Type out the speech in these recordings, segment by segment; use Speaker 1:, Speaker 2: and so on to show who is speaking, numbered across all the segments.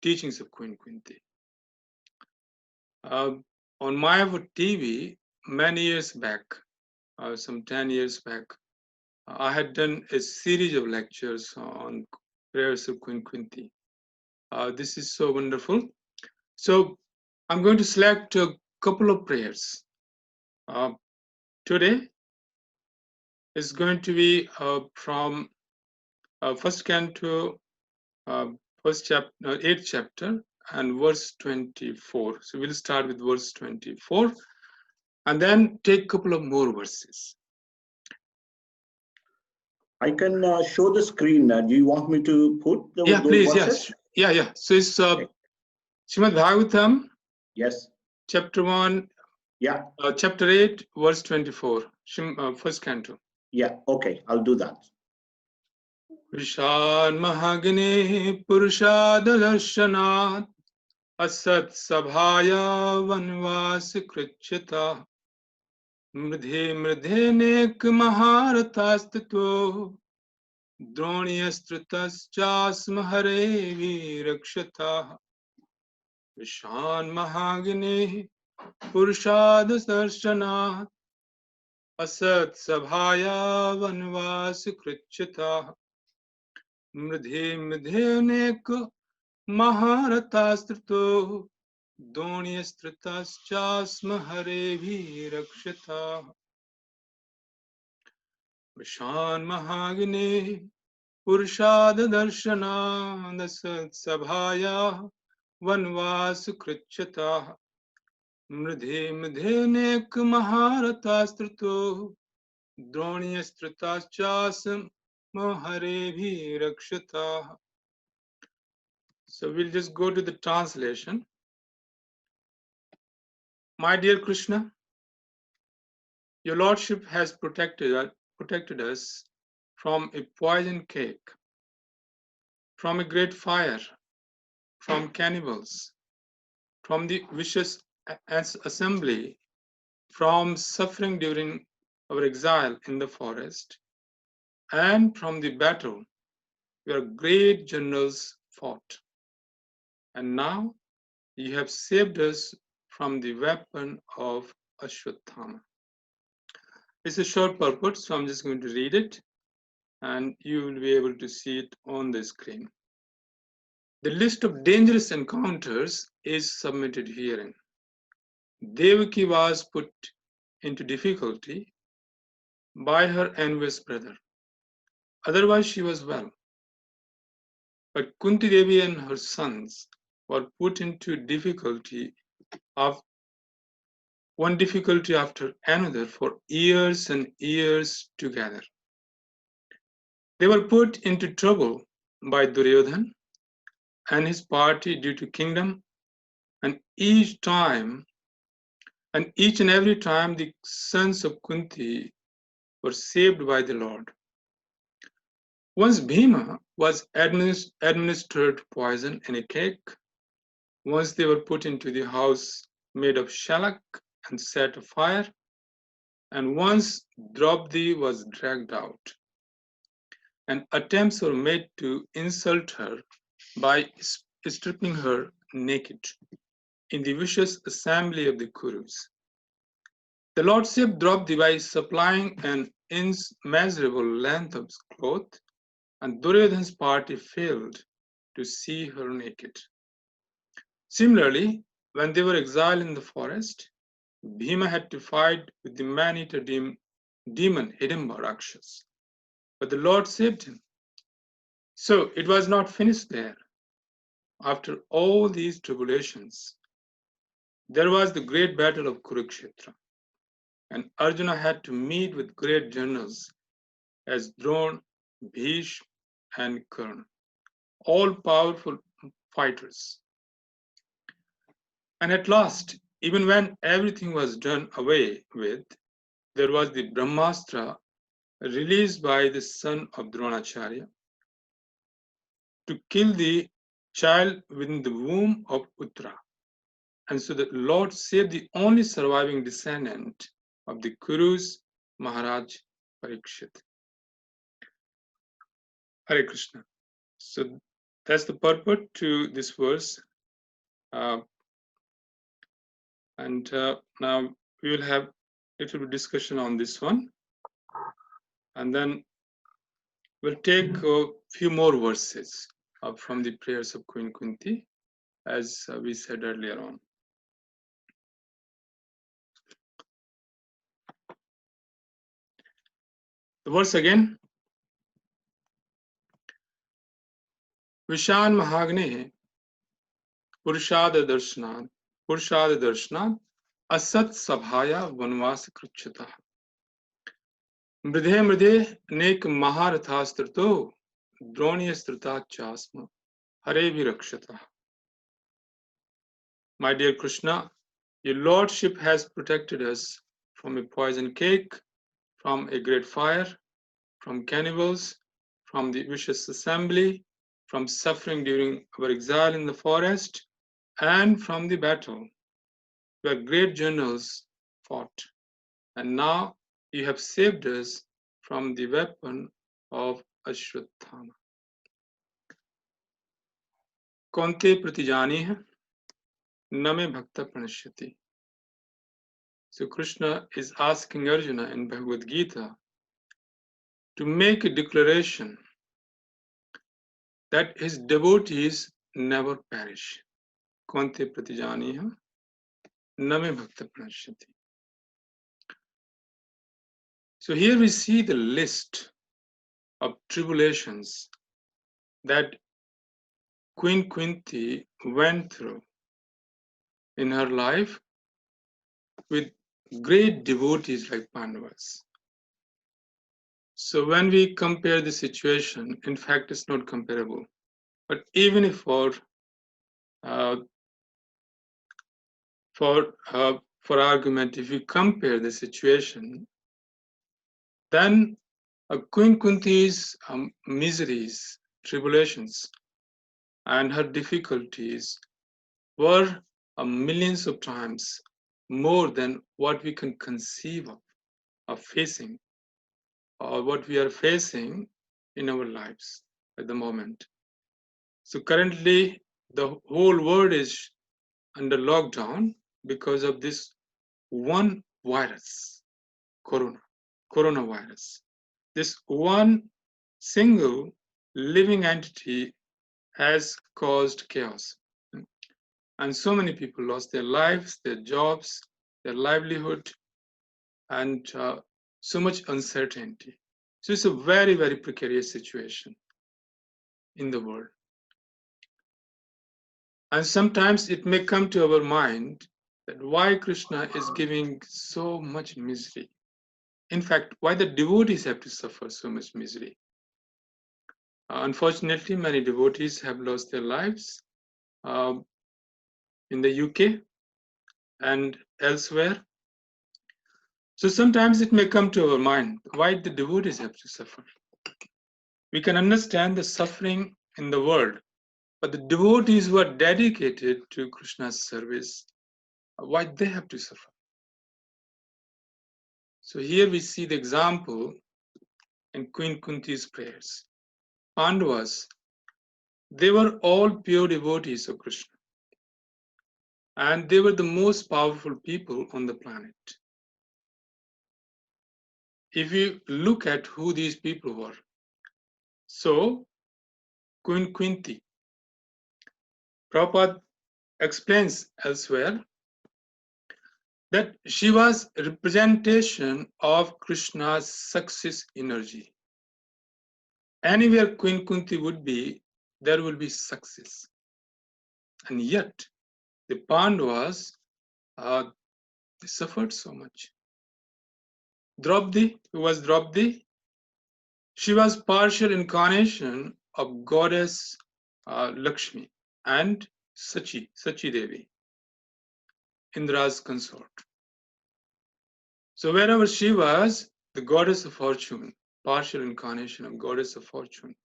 Speaker 1: teachings of Queen Kunti. On my TV, many years back, some 10 years back, I had done a series of lectures on prayers of Queen Kunti. This is so wonderful. So I'm going to select a couple of prayers. Today is going to be from First Canto, first chapter, 8th chapter, and verse 24. So we'll start with verse 24, and then take a couple of more verses.
Speaker 2: I can show the screen. Do you want me to put those
Speaker 1: please,
Speaker 2: verses?
Speaker 1: Yes. Yeah. So it's Srimad Bhagavatam.
Speaker 2: Yes.
Speaker 1: Chapter 1.
Speaker 2: Yeah.
Speaker 1: Chapter 8, verse 24. First Canto.
Speaker 2: Yeah. Okay, I'll do that.
Speaker 1: Vishan Mahagane Purushad Darshanat Asat Sabhaya Vanvas Krichita Mridhe Mridhe Nek Maharatastato Droniyastritas Jasmahare Virakshata Vishan Mahagane Purushad Darshanat Asat Sabhaya Vanvas Krichita Mridhe Mridhe Nek Maharatastrito Doniyastritascha Hare Virakshata Vishan Mahagane Purshad Darshana Dasat Sabhaya Vanvas Krichata Mridhe Mridhe Nek Maharatastrito Doniyastritascha Hare Virakshata. So we'll just go to the translation. My dear Krishna, your Lordship has protected us from a poison cake, from a great fire, from cannibals, from the vicious assembly, from suffering during our exile in the forest, and from the battle where great generals fought. And now you have saved us from the weapon of Ashwatthama. It's a short purport, so I'm just going to read it, and you will be able to see it on the screen. The list of dangerous encounters is submitted herein. Devaki was put into difficulty by her envious brother. Otherwise, she was well. But Kunti Devi and her sons were put into difficulty of one difficulty after another for years and years together. They were put into trouble by Duryodhan and his party due to kingdom, and each and every time the sons of Kunti were saved by the Lord. Once Bhima was administered poison in a cake, once they were put into the house made of shellac and set afire, and once Draupadi was dragged out, and attempts were made to insult her by stripping her naked in the vicious assembly of the Kurus. The Lord saved Draupadi by supplying an immeasurable length of cloth, and Duryodhan's party failed to see her naked. Similarly, when they were exiled in the forest, Bhima had to fight with the man-eater demon Hidimba Rakshas, but the Lord saved him. So it was not finished there. After all these tribulations, there was the great battle of Kurukshetra, and Arjuna had to meet with great generals as Drona, Bhishma, and Karna, all powerful fighters. And at last, even when everything was done away with, there was the Brahmastra released by the son of Dronacharya to kill the child within the womb of Uttara. And so the Lord saved the only surviving descendant of the Kurus, Maharaj Parikshit. Hare Krishna. So That's the purport to this verse. And now we will have a little bit discussion on this one. And then we'll take a few more verses from the prayers of Queen Kunti, as we said earlier on. The verse again. Vishan Mahagne Purshad Darshanat Asat Sabhaya Vanvas Kruchata Mridhe Mridhe Nek Maharathastrato Droniyastrata Chasma Hare Virakshata. My dear Krishna, your Lordship has protected us from a poison cake, from a great fire, from cannibals, from the vicious assembly, from suffering during our exile in the forest, and from the battle where great generals fought. And now you have saved us from the weapon of Ashwatthama. Kunti pratijani hai, name bhakta pranashyati. So Krishna is asking Arjuna in Bhagavad Gita to make a declaration that his devotees never perish. Kunti pratijani hai, name bhakta pranashyati. So here we see the list of tribulations that Queen Kunti went through in her life with great devotees like Pandavas. So when we compare the situation, in fact, it's not comparable. But even if for argument, if we compare the situation, then Queen Kunti's miseries, tribulations, and her difficulties were millions of times more than what we can conceive of facing, or what we are facing in our lives at the moment. So currently, the whole world is under lockdown because of this one virus, coronavirus. This one single living entity has caused chaos. And so many people lost their lives, their jobs, their livelihood, and so much uncertainty. So it's a very, very precarious situation in the world. And sometimes it may come to our mind that why Krishna is giving so much misery. In fact, why the devotees have to suffer so much misery. Unfortunately, many devotees have lost their lives in the UK and elsewhere. So sometimes it may come to our mind, why the devotees have to suffer? We can understand the suffering in the world, but the devotees who are dedicated to Krishna's service, why they have to suffer? So here we see the example in Queen Kunti's prayers. Pandavas, they were all pure devotees of Krishna. And they were the most powerful people on the planet. If you look at who these people were, so Queen Kunti, Prabhupada explains elsewhere that she was a representation of Krishna's success energy. Anywhere Queen Kunti would be, there will be success. And yet, the Pandavas, they suffered so much. Draupadi, who was Draupadi? She was partial incarnation of goddess Lakshmi and Sachi Devi, Indra's consort. So wherever she was, the goddess of fortune, partial incarnation of goddess of fortune,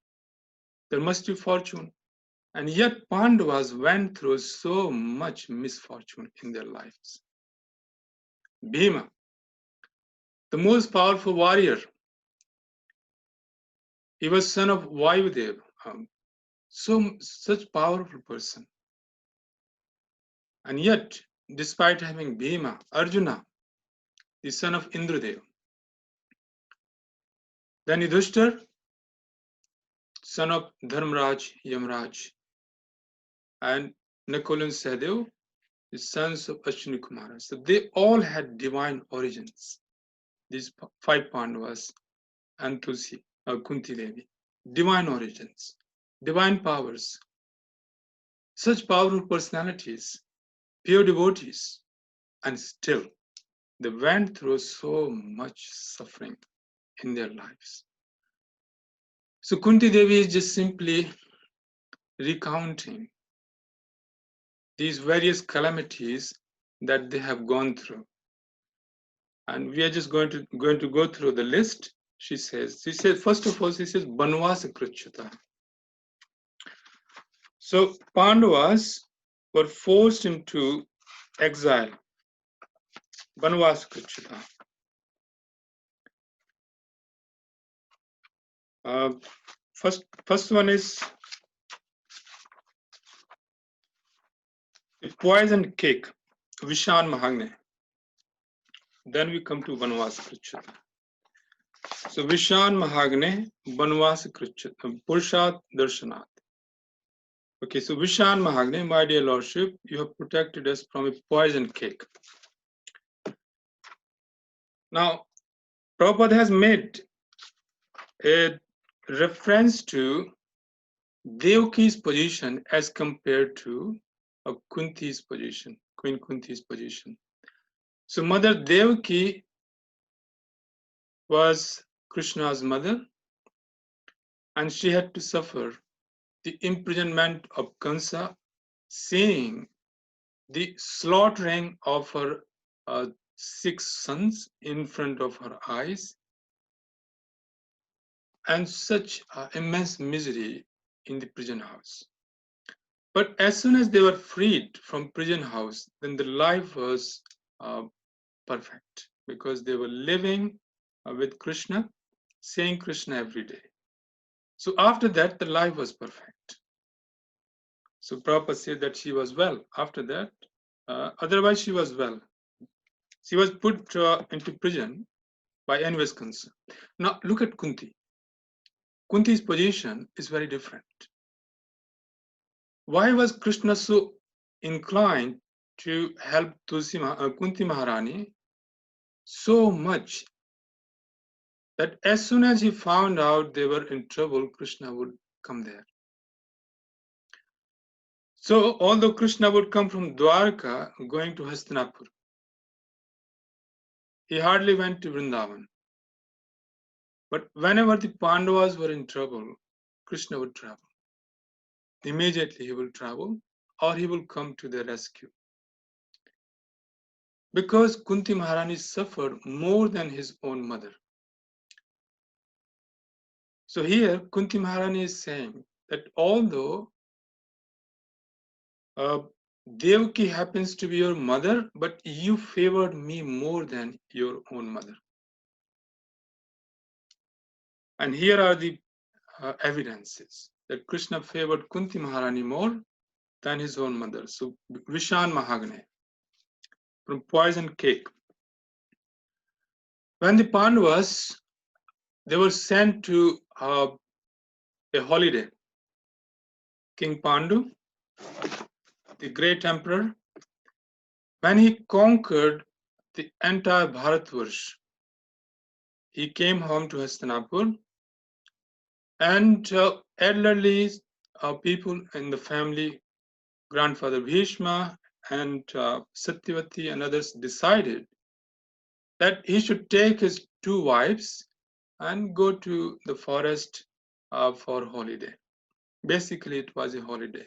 Speaker 1: there must be fortune. And yet Pandavas went through so much misfortune in their lives. Bhima, the most powerful warrior, he was son of Vayudev, Such powerful person. And yet, despite having Bhima, Arjuna, the son of Indradev, then Yudhishthir, son of Dharmraj, Yamraj, and Nakulan Sahadev, the sons of Ashwini Kumara. So they all had divine origins, these 5 Pandavas and Tulsi, Kunti Devi. Divine origins, divine powers, such powerful personalities, pure devotees, and still they went through so much suffering in their lives. So Kunti Devi is just simply recounting these various calamities that they have gone through. And we are just going to go through the list. She says, first of all, she says, Banvasa Krichyata. So Pandavas were forced into exile. Banvasa Krichyata. First one is the poisoned cake, Vishan Mahagne. Then we come to Banvasa Krichyata. So Vishan Mahagne, Banvasa Krichyata, Purushat Darshanat. Okay, so Vishan Mahagne, my dear Lordship, you have protected us from a poison cake. Now, Prabhupada has made a reference to Devaki's position as compared to Kunti's position, Queen Kunti's position. So Mother Devaki was Krishna's mother, and she had to suffer the imprisonment of Kansa, seeing the slaughtering of her 6 sons in front of her eyes, and such immense misery in the prison house. But as soon as they were freed from prison house, then the life was perfect, because they were living with Krishna, saying Krishna every day. So after that, the life was perfect. So Prabhupada said that she was well after that. Otherwise, she was well. She was put into prison by envious Kansa. Now look at Kunti. Kunti's position is very different. Why was Krishna so inclined to help Kunti Maharani so much that as soon as he found out they were in trouble, Krishna would come there? So although Krishna would come from Dwarka going to Hastinapur, he hardly went to Vrindavan. But whenever the Pandavas were in trouble, Krishna would travel. Immediately he will travel, or he will come to their rescue. Because Kunti Maharani suffered more than his own mother. So here Kunti Maharani is saying that although Devaki happens to be your mother, but you favored me more than your own mother. And here are the evidences that Krishna favored Kunti Maharani more than his own mother. So Vishan Mahagne, from poison cake. When the Pandavas, they were sent to a holiday, King Pandu, the great emperor, when he conquered the entire Bharatvarsh, he came home to Hastinapur, and elderly people in the family, grandfather Bhishma and Satyavati and others, decided that he should take his 2 wives and go to the forest for holiday. Basically, it was a holiday.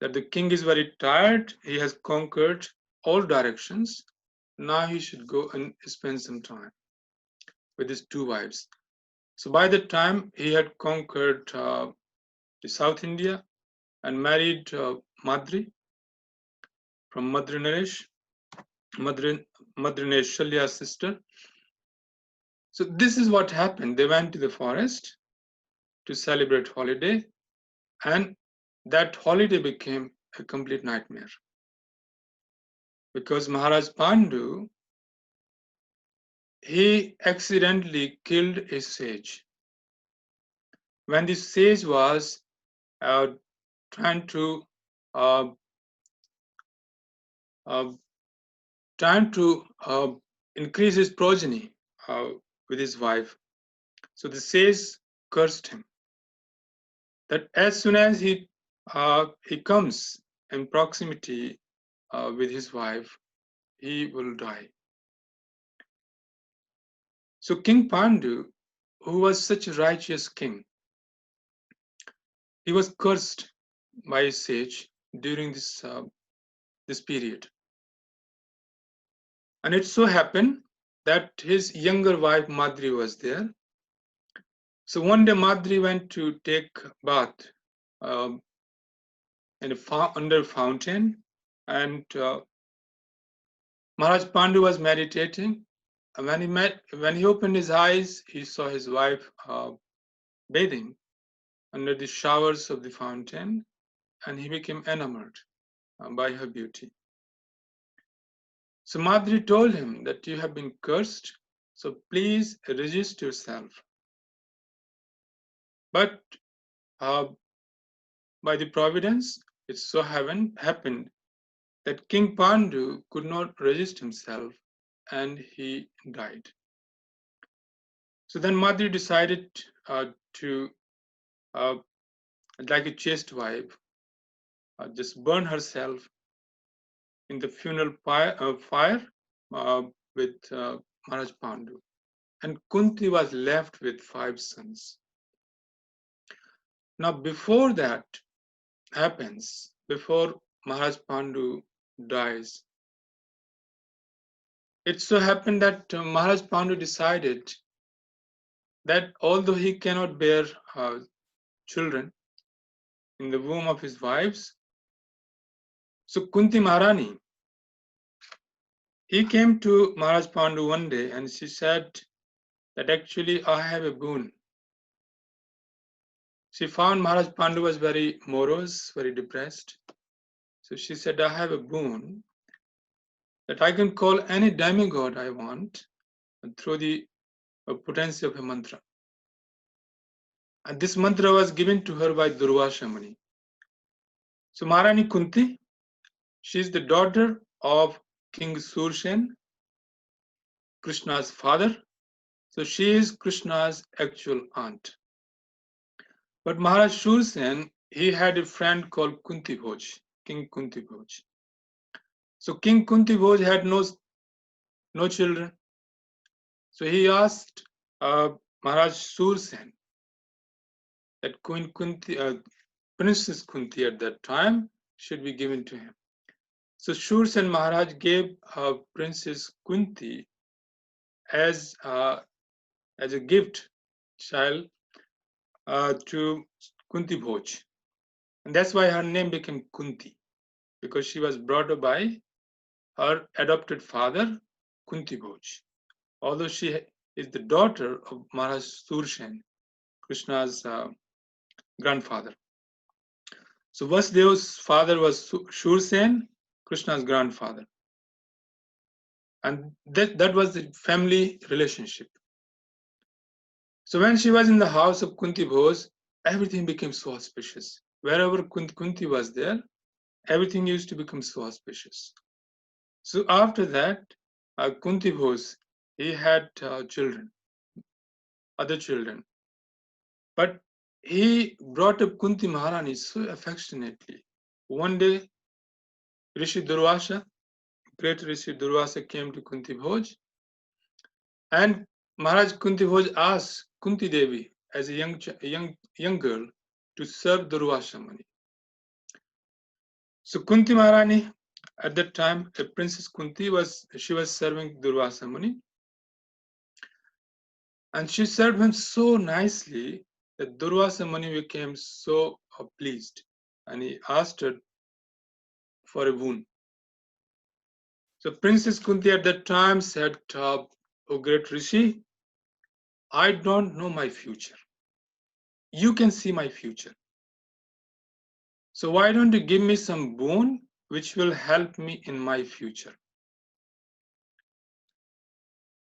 Speaker 1: That the king is very tired, he has conquered all directions. Now he should go and spend some time with his 2 wives. So by the time he had conquered the South India and married Madri from Madri Naresh, Shalya's sister. So this is what happened. They went to the forest to celebrate holiday, and that holiday became a complete nightmare because Maharaj Pandu, he accidentally killed a sage. When the sage was trying to uh, uh, increase his progeny with his wife, so the sage cursed him that as soon as he comes in proximity with his wife, he will die. So King Pandu, who was such a righteous king, he was cursed by a sage during this period. And it so happened that his younger wife Madri was there. So one day Madri went to take bath um, under a fountain, and Maharaj Pandu was meditating. And when he opened his eyes, he saw his wife bathing under the showers of the fountain, and he became enamored by her beauty. So Madri told him that you have been cursed, so please resist yourself. But by the providence, it so happened that King Pandu could not resist himself and he died. So then Madri decided to, like a chaste wife, just burn herself in the funeral fire with Maharaj Pandu. And Kunti was left with 5 sons. Now, before that happens, before Maharaj Pandu dies, it so happened that Maharaj Pandu decided that although he cannot bear children in the womb of his wives, so Kunti Maharani, he came to Maharaj Pandu one day and she said that actually I have a boon. She found Maharaj Pandu was very morose, very depressed. So she said, I have a boon that I can call any demigod I want through the potency of a mantra. And this mantra was given to her by Durvasha Muni. So Maharani Kunti, she is the daughter of King Surshen, Krishna's father. So she is Krishna's actual aunt. But Maharaj Shursen, he had a friend called Kunti Bhoj, King Kunti Bhoj. So King Kunti Bhoj had no children. So he asked Maharaj Shursen that Queen Kunti, Princess Kunti at that time should be given to him. So Shursen Maharaj gave Princess Kunti as a gift child to Kunti Bhoj. And that's why her name became Kunti, because she was brought up by her adopted father, Kunti Bhoj. Although she is the daughter of Maharaj Surshen, Krishna's grandfather. So Vasudev's father was Shursen, Krishna's grandfather. And that was the family relationship. So when she was in the house of Kunti Bhoj, everything became so auspicious. Wherever Kunti was there, everything used to become so auspicious. So after that, Kunti Bhoj, he had children, other children. But he brought up Kunti Maharani so affectionately. One day, Rishi Durvasa, great Rishi Durvasa, came to Kunti Bhoj, and Maharaj Kunti Bhoj asked Kunti Devi as a young girl to serve Durvasa Muni. So Kunti Maharani, at that time, a Princess Kunti was serving Durvasa Muni, and she served him so nicely that Durvasa Muni became so pleased, and he asked her for a boon. So Princess Kunti at that time said, "Oh great Rishi, I don't know my future. you can see my future. So why don't you give me some boon which will help me in my future?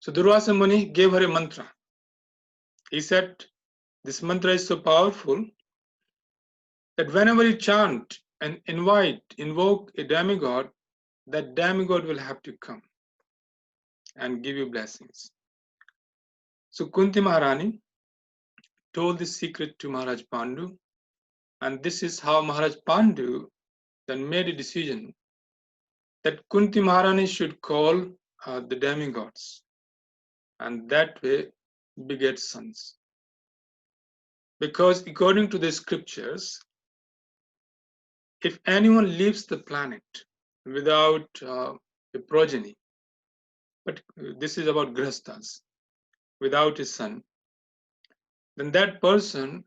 Speaker 1: So Durvasa Muni gave her a mantra. He said, this mantra is so powerful that whenever you chant and invoke a demigod, that demigod will have to come and give you blessings. So Kunti Maharani told this secret to Maharaj Pandu, and this is how Maharaj Pandu then made a decision that Kunti Maharani should call the demigods, and that way beget sons. Because according to the scriptures, if anyone leaves the planet without a progeny, but this is about grihasthas, without a son, then that person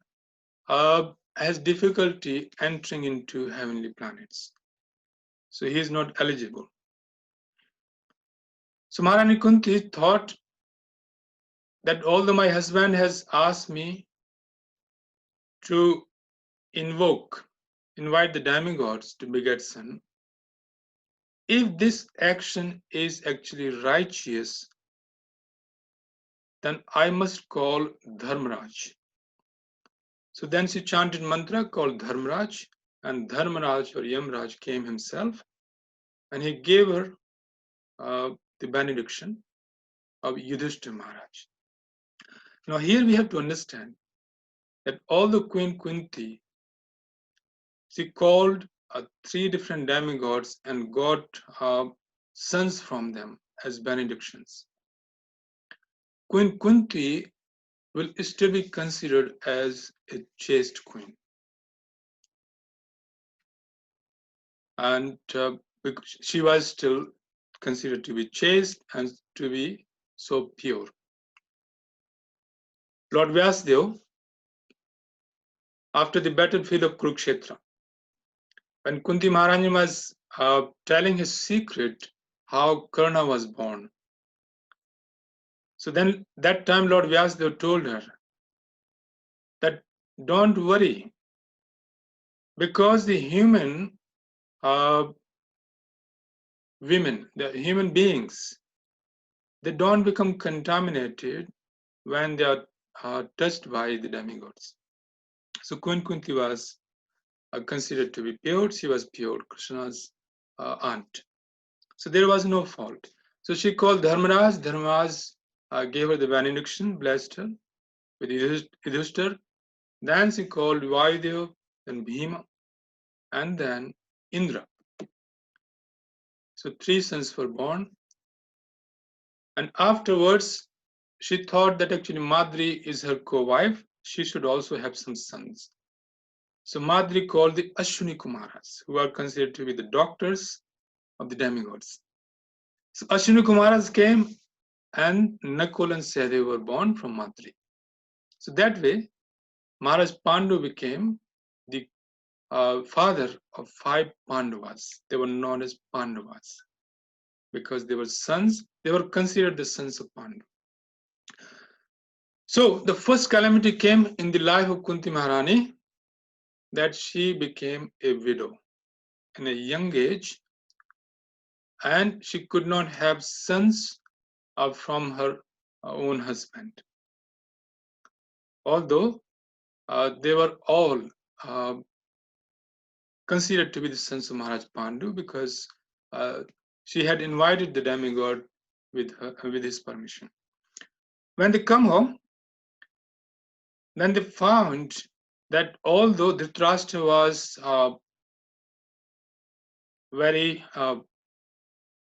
Speaker 1: has difficulty entering into heavenly planets. So he is not eligible. So Maharani Kunti thought that although my husband has asked me to invite the demigods to beget son, if this action is actually righteous, then I must call Dharmaraj. So then she chanted mantra called Dharmaraj, and Dharmaraj or Yamraj came himself, and he gave her the benediction of Yudhishthira Maharaj. Now here we have to understand that although Queen Kunti, she called 3 different demigods and got sons from them as benedictions, Queen Kunti will still be considered as a chaste queen. And she was still considered to be chaste and to be so pure. Lord Vyasdev, after the battlefield of Kurukshetra, when Kunti Maharani was telling his secret how Karna was born, so then that time Lord Vyasdev told her that don't worry, because the human women, the human beings, they don't become contaminated when they are touched by the demigods. So Queen Kunti was considered to be pure. She was pure, Krishna's aunt. So there was no fault. So she called Dharmaraj. Dharmaraj gave her the benediction, blessed her with Yudhishthir. Then she called Vayudev, then Bhima, and then Indra. So 3 sons were born. And afterwards, she thought that actually Madri is her co-wife. She should also have some sons. So Madri called the Ashwini Kumaras, who are considered to be the doctors of the demigods. So Ashwini Kumaras came, and Nakul and Sahadev were born from Madri. So that way, Maharaj Pandu became the father of 5 Pandavas. They were known as Pandavas because they were sons. They were considered the sons of Pandu. So the first calamity came in the life of Kunti Maharani, that she became a widow in a young age, and she could not have sons from her own husband. Although they were all considered to be the sons of Maharaj Pandu, because she had invited the demigod with his permission. When they come home, then they found that although Dhritarashtra was very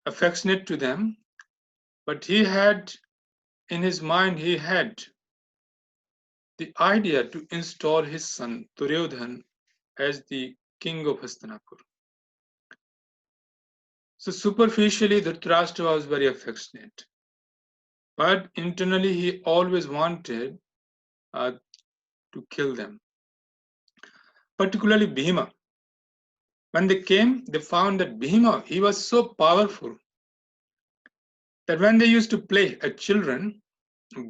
Speaker 1: affectionate to them, but he had in his mind, he had the idea to install his son Duryodhan as the king of Hastinapur. So superficially, Dhritarashtra was very affectionate, but internally he always wanted to kill them. Particularly Bhima. When they came, they found that Bhima, he was so powerful that when they used to play as children,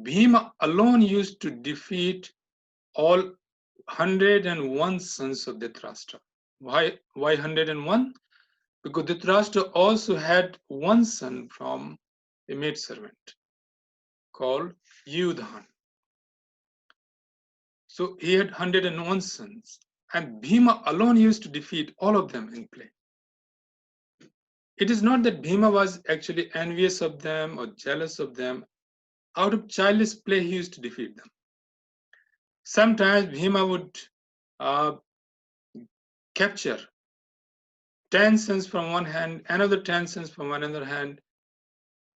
Speaker 1: Bhima alone used to defeat all 101 sons of Dhritarashtra. Why 101? Because Dhritarashtra also had one son from a maidservant called Yudhan. So he had 101 sons, and Bhima alone used to defeat all of them in play. It is not that Bhima was actually envious of them or jealous of them. Out of childish play, he used to defeat them. Sometimes Bhima would capture 10 sons from one hand, another 10 sons from another hand,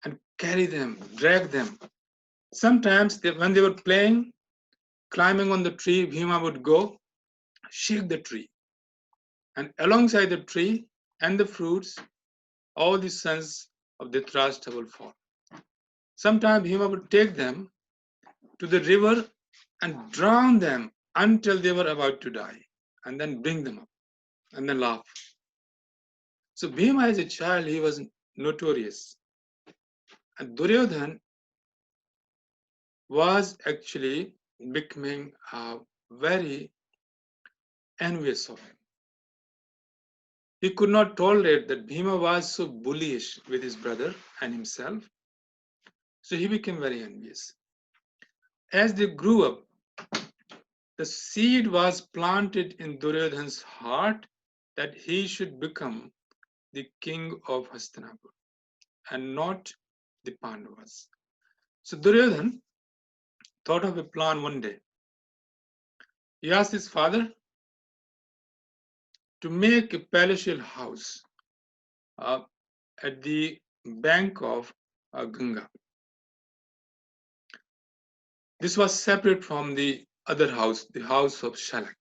Speaker 1: and carry them, drag them. Sometimes when they were playing, climbing on the tree, Bhima would go, shake the tree. And alongside the tree and the fruits, all the sons of Dhritarashtra will fall. Sometimes Bhima would take them to the river and drown them until they were about to die, and then bring them up, and then laugh. So Bhima as a child, he was notorious. And Duryodhan was actually becoming very envious of him. He could not tolerate that Bhima was so bullish with his brother and himself. So he became very envious. As they grew up, the seed was planted in Duryodhan's heart that he should become the king of Hastinapur and not the Pandavas. So Duryodhan thought of a plan one day. He asked his father to make a palatial house at the bank of Ganga. This was separate from the other house, the house of Shalak.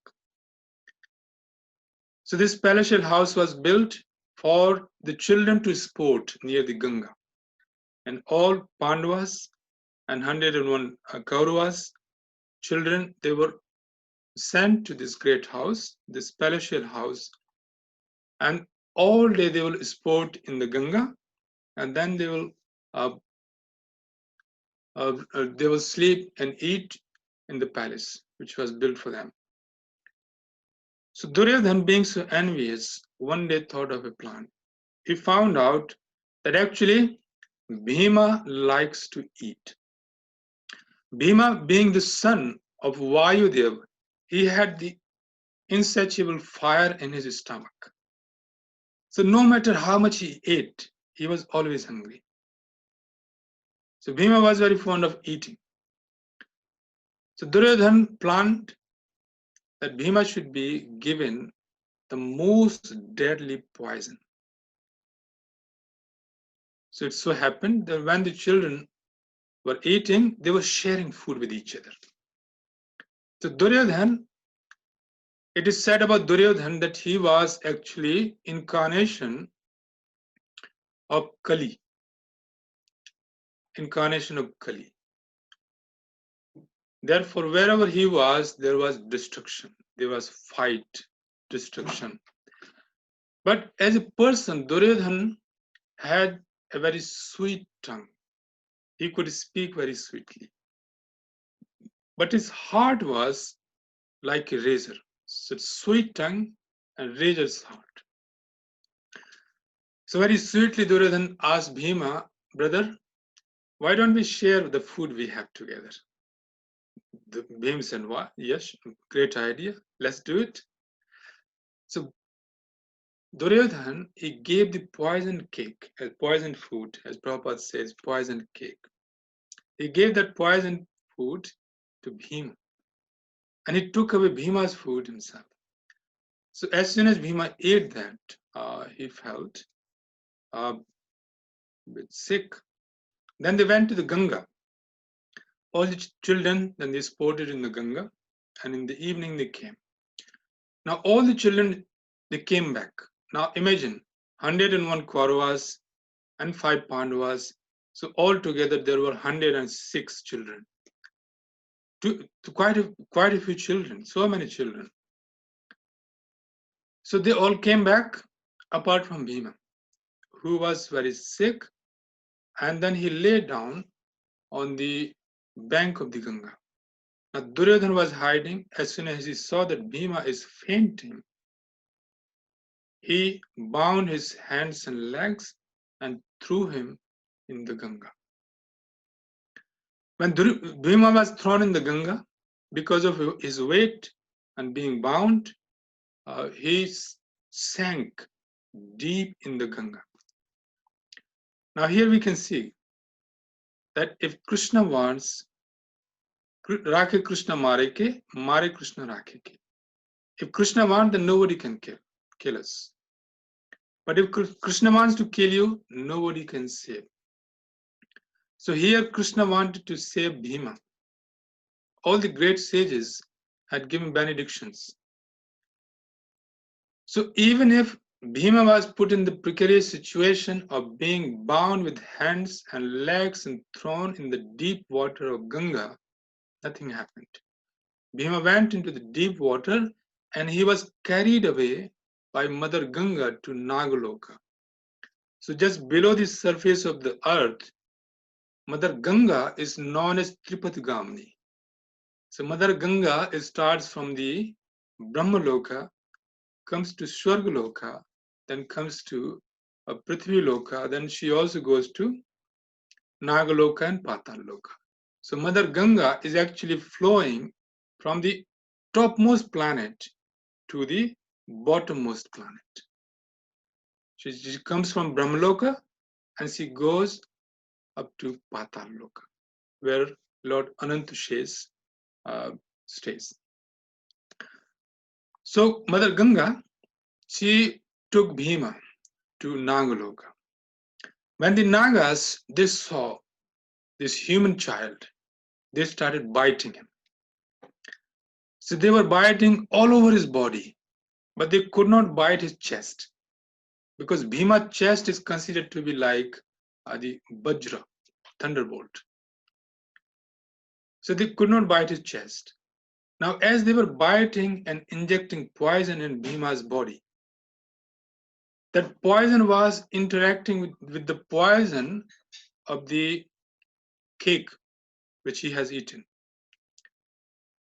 Speaker 1: So this palatial house was built for the children to sport near the Ganga. And all Pandavas and 101 Kauravas, children, they were sent to this great house, this palatial house, and all day they will sport in the Ganga, and then they will sleep and eat in the palace, which was built for them. So Duryodhan, being so envious, one day thought of a plan. He found out that actually Bhima likes to eat. Bhima, being the son of Vayudev, he had the insatiable fire in his stomach. So no matter how much he ate, he was always hungry. So Bhima was very fond of eating. So Duryodhan planned that Bhima should be given the most deadly poison. So it so happened that when the children were eating, they were sharing food with each other. So Duryodhan, it is said about Duryodhan that he was actually incarnation of Kali. Incarnation of Kali. Therefore, wherever he was, there was destruction. There was fight, destruction. But as a person, Duryodhan had a very sweet tongue. He could speak very sweetly. But his heart was like a razor. So sweet tongue and razor's heart. So very sweetly Duryodhan asked Bhima, brother, why don't we share the food we have together? Bhima said, what? Yes, great idea. Let's do it. So Duryodhan, he gave the poisoned cake, as poisoned food, as Prabhupada says, poisoned cake. He gave that poisoned food to Bhima. And he took away Bhima's food himself. So as soon as Bhima ate that, he felt a bit sick. Then they went to the Ganga. All the children, then they sported in the Ganga, and in the evening they came. Now all the children, they came back. Now imagine 101 Kauravas and 5 Pandavas. So altogether there were 106 children. To quite a few children, so many children. So they all came back apart from Bhima, who was very sick, and then he lay down on the bank of the Ganga. Now Duryodhana was hiding. As soon as he saw that Bhima is fainting, he bound his hands and legs and threw him in the Ganga. When Bhima was thrown in the Ganga, because of his weight and being bound, he sank deep in the Ganga. Now here we can see that if Krishna wants, Rakhe Krishna mare Krishna rakhe ke. If Krishna wants, then nobody can kill us. But if Krishna wants to kill you, nobody can save. So here Krishna wanted to save Bhima. All the great sages had given benedictions. So even if Bhima was put in the precarious situation of being bound with hands and legs and thrown in the deep water of Ganga, nothing happened. Bhima went into the deep water and he was carried away by Mother Ganga to Nagaloka. So just below the surface of the earth, Mother Ganga is known as Tripatgamini. So Mother Ganga starts from the Brahmaloka, comes to Swargaloka, then comes to Prithvi Loka, then she also goes to Nagaloka and Pataloka. So Mother Ganga is actually flowing from the topmost planet to the bottommost planet. She comes from Brahmaloka and she goes up to Pataloka, where Lord Anantushesha stays. So Mother Ganga, she took Bhima to Nagaloka. When the Nagas, they saw this human child, they started biting him. So they were biting all over his body, but they could not bite his chest because Bhima's chest is considered to be like the Vajra, thunderbolt. So they could not bite his chest. Now, as they were biting and injecting poison in Bhima's body, that poison was interacting with the poison of the cake which he has eaten.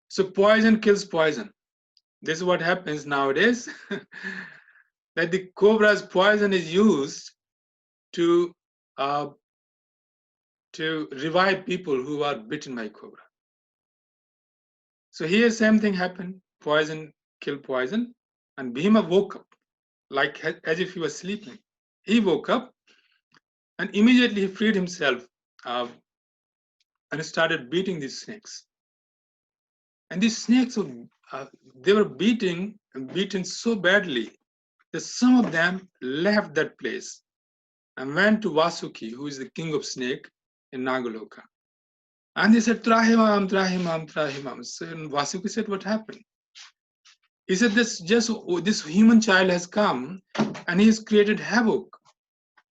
Speaker 1: So poison kills poison. This is what happens nowadays, that the cobra's poison is used to revive people who are bitten by cobra. So here same thing happened, poison killed poison, and Bhima woke up like as if he was sleeping. He woke up and immediately he freed himself and started beating these snakes. And these snakes, they were beaten so badly that some of them left that place and went to Vasuki, who is the king of snake in Nagaloka. And they said, Trahimam, Trahimam, Trahimam. So Vasuki said, what happened? He said, this human child has come and he has created havoc.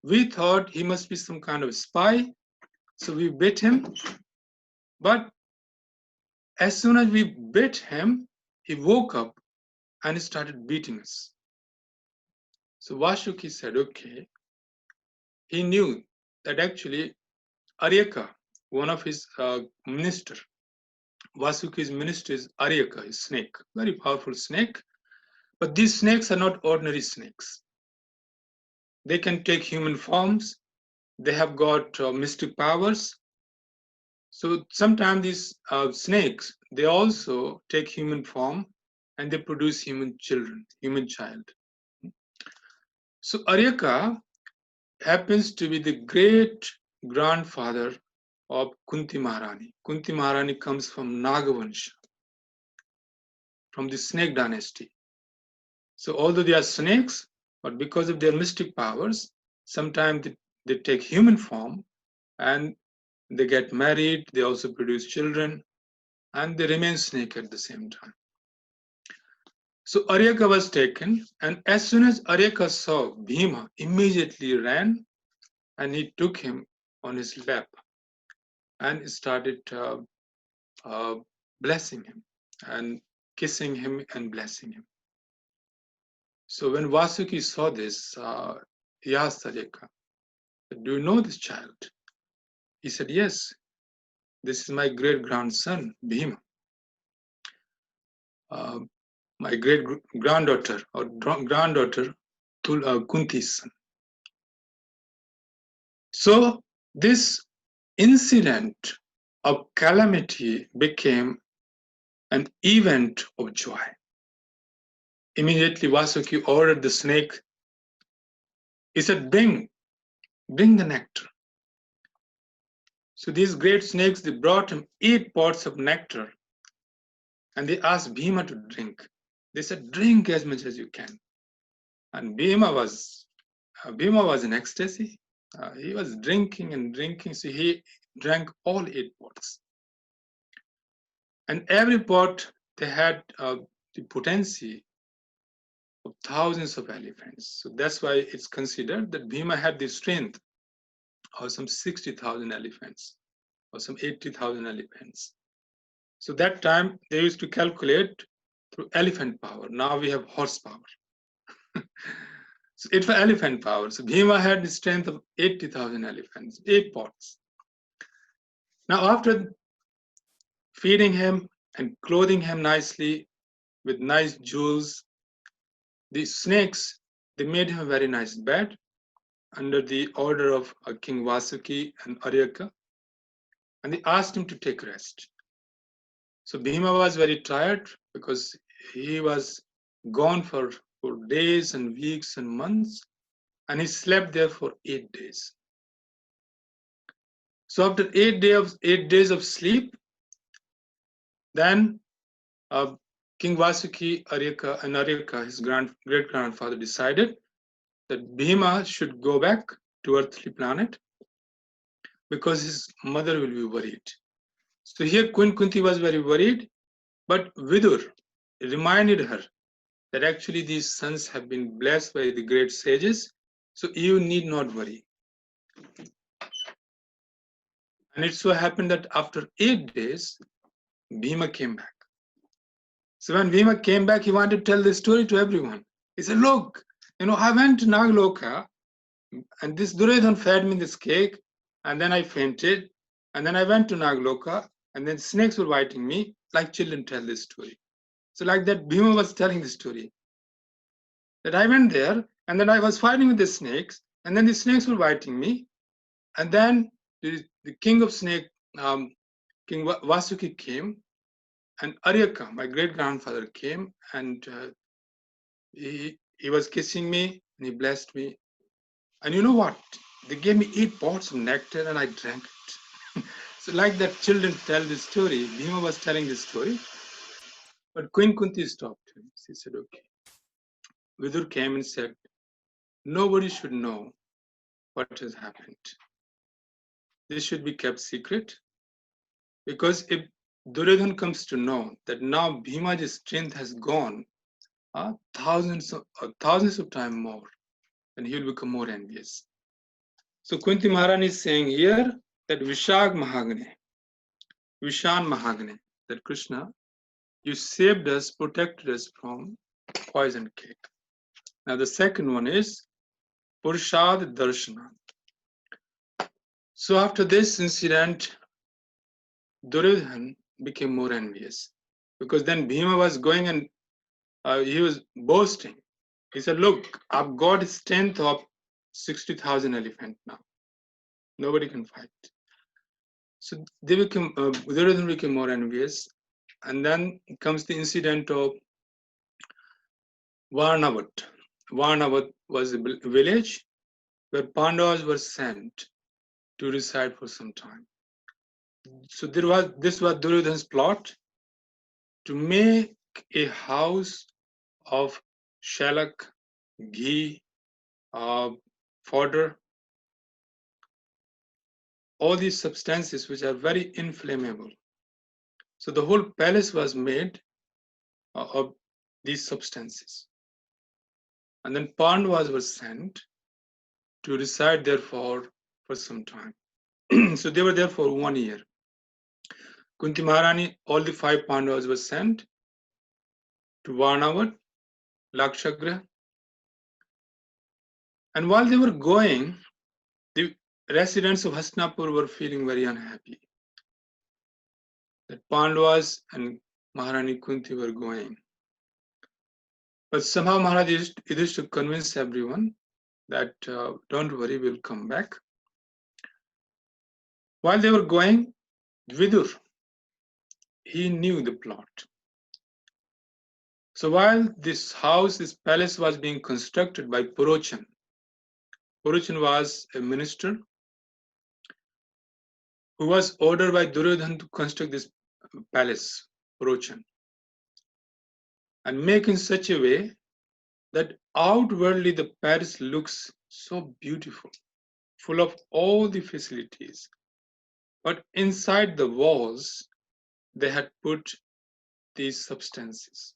Speaker 1: We thought he must be some kind of spy, so we bit him. But as soon as we bit him, he woke up and he started beating us. So Vasuki said, okay. He knew that actually Aryaka, one of his minister, Vasuki's minister is Aryaka, a snake, very powerful snake. But these snakes are not ordinary snakes. They can take human forms. They have got mystic powers. So sometimes these snakes, they also take human form and they produce human children, human child. So Aryaka happens to be the great grandfather of Kunti Maharani. Kunti Maharani comes from Nagavansha, from the snake dynasty. So although they are snakes, but because of their mystic powers, sometimes they take human form and they get married, they also produce children, and they remain snake at the same time. So Aryaka was taken, and as soon as Aryaka saw Bhima, immediately ran and he took him on his lap and started blessing him and kissing him and blessing him. So when Vasuki saw this, he asked Aryaka, do you know this child? He said, yes, this is my great grandson, Bhima. my great granddaughter or granddaughter Kunti's son. So this incident of calamity became an event of joy. Immediately Vasuki ordered the snake. He said, bring the nectar. So these great snakes, they brought him 8 pots of nectar, and they asked Bhima to drink. They said, drink as much as you can. And Bhima was in ecstasy. He was drinking and drinking, so he drank all 8 pots. And every pot, they had the potency of thousands of elephants. So that's why it's considered that Bhima had the strength of some 60,000 elephants or some 80,000 elephants. So that time they used to calculate through elephant power. Now we have horsepower. So it was elephant power. So Bhima had the strength of 80,000 elephants, 8 pots. Now after feeding him and clothing him nicely with nice jewels, the snakes, they made him a very nice bed under the order of King Vasuki and Aryaka, and they asked him to take rest. So Bhima was very tired because he was gone for days and weeks and months, and he slept there for 8 days. So after 8 days of sleep, then King Vasuki, Aryaka, his great grandfather, decided that Bhima should go back to earthly planet because his mother will be worried. So here Queen Kunti was very worried, but Vidur reminded her that actually these sons have been blessed by the great sages, so you need not worry. And it so happened that after 8 days, Bhima came back. So when Bhima came back, he wanted to tell the story to everyone. He said, look, I went to Nagloka, and this Duryodhan fed me this cake, and then I fainted, and then I went to Nagloka, and then snakes were biting me, like children tell this story. So like that, Bhima was telling the story. That I went there, and then I was fighting with the snakes, and then the snakes were biting me, and then the king of snake, King Vasuki came, and Aryaka, my great grandfather, came, and he was kissing me, and he blessed me. And you know what? They gave me 8 pots of nectar, and I drank it. So like that, children tell this story. Bhima was telling this story, but Queen Kunti stopped him. She said, okay. Vidur came and said, nobody should know what has happened. This should be kept secret, because if Duryodhan comes to know that now Bhima's strength has gone thousands of times more, then he will become more envious. So Kunti Maharani is saying here that Vishan Mahagne, that Krishna, you saved us, protected us from poison cake. Now the second one is Purshad Darshana. So after this incident, Duryodhan became more envious, because then Bhima was going and he was boasting. He said, look, I've got a strength of 60,000 elephants now. Nobody can fight. So Duryodhan became more envious. And then comes the incident of Varnavat. Varnavat was a village where Pandavas were sent to reside for some time. So this was Duryodhan's plot to make a house of shellak, ghee, fodder, all these substances which are very inflammable. So the whole palace was made of these substances. And then Pandavas were sent to reside there for some time. So they were there for 1 year. Kunti Maharani, all the 5 Pandavas were sent to Varnavat, Lakshagra. And while they were going, the residents of Hastinapur were feeling very unhappy. That Pandavas and Maharani Kunti were going. But somehow Maharaj used to convince everyone that don't worry, we'll come back. While they were going, Vidur, he knew the plot. So while this house, this palace was being constructed by Purochan was a minister who was ordered by Duryodhan to construct this palace, Purochan, and make in such a way that outwardly the palace looks so beautiful, full of all the facilities. But inside the walls, they had put these substances.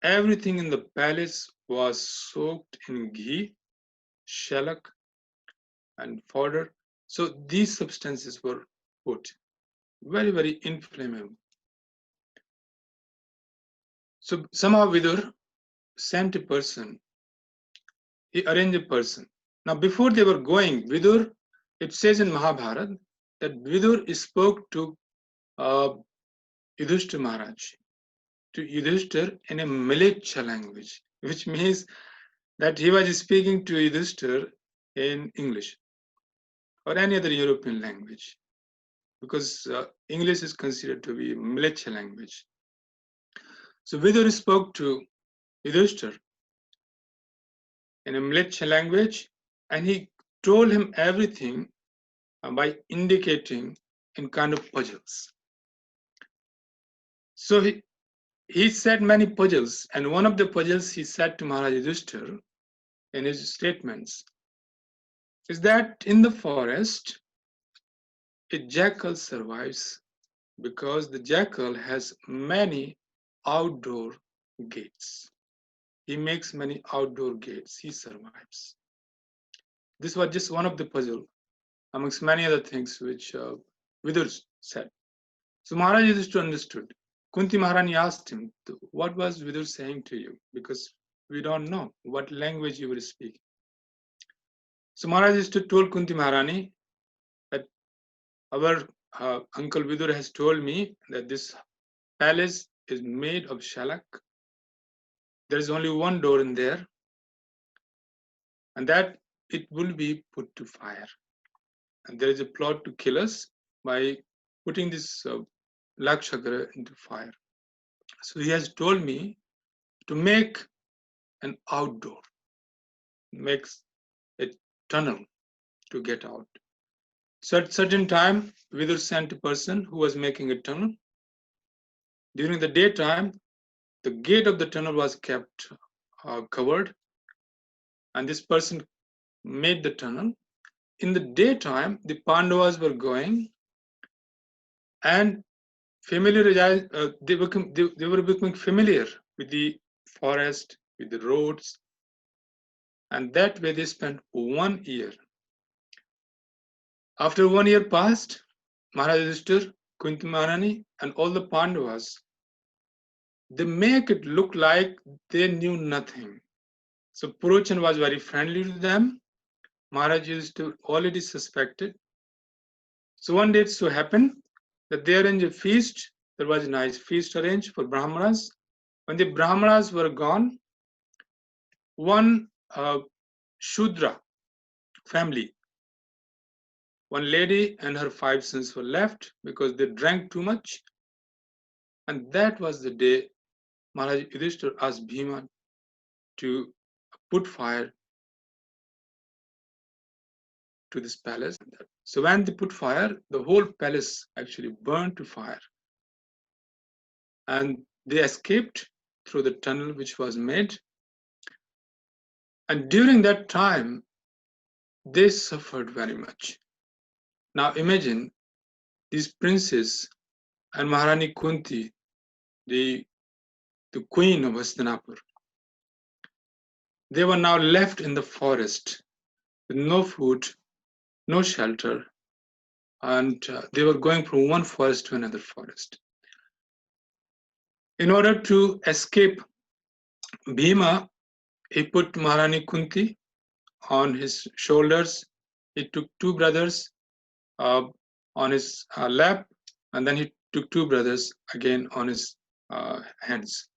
Speaker 1: Everything in the palace was soaked in ghee, shallak, and fodder. So these substances were put, very, very inflammable. So somehow Vidur sent a person, he arranged a person. Now before they were going, Vidur, it says in Mahabharata that Vidur spoke to Yudhishthira Maharaj, to Yudhishthira in a Mlecha language, which means that he was speaking to Yudhishthira in English or any other European language, because English is considered to be Mlecha language. So Vidur spoke to Yudhishthira in a Mlecha language, and he told him everything by indicating in kind of puzzles. So he said many puzzles, and one of the puzzles he said to Maharaj Yudhishthira in his statements is that in the forest, a jackal survives because the jackal has many outdoor gates. He makes many outdoor gates. He survives. This was just one of the puzzle amongst many other things which Vidur said. So Maharaj Yudhishthira understood. Kunti Maharani asked him, what was Vidur saying to you? Because we don't know what language you were speaking. So Maharaj Yudhishthira told Kunti Maharani that our uncle Vidur has told me that this palace is made of shallak. There is only one door in there, and that it will be put to fire. And there is a plot to kill us by putting this Lakshagara into fire. So he has told me to make an outdoor, makes a tunnel to get out. So at certain time, Vidur sent a person who was making a tunnel. During the daytime, the gate of the tunnel was kept covered, and this person made the tunnel. In the daytime, the Pandavas were going and they were becoming familiar with the forest, with the roads, and that way they spent 1 year. After 1 year passed, Maharaj Yudhishthira, Kunti Maharani, and all the Pandavas, they make it look like they knew nothing. So Purochan was very friendly to them. Maharaj Yudhishthira already suspected. So one day it so happened that they arranged a feast. There was a nice feast arranged for Brahmanas. When the Brahmanas were gone, one Shudra family, one lady and her 5 sons were left because they drank too much. And that was the day Maharaj Yudhishthira asked Bhima to put fire to this palace. So when they put fire, the whole palace actually burned to fire. And they escaped through the tunnel which was made. And during that time, they suffered very much. Now imagine these princes and Maharani Kunti, the queen of Hastinapur. They were now left in the forest with no food, no shelter, and they were going from one forest to another forest. In order to escape, Bhima, he put Maharani Kunti on his shoulders. He took 2 brothers on his lap, and then he took 2 brothers again on his hands.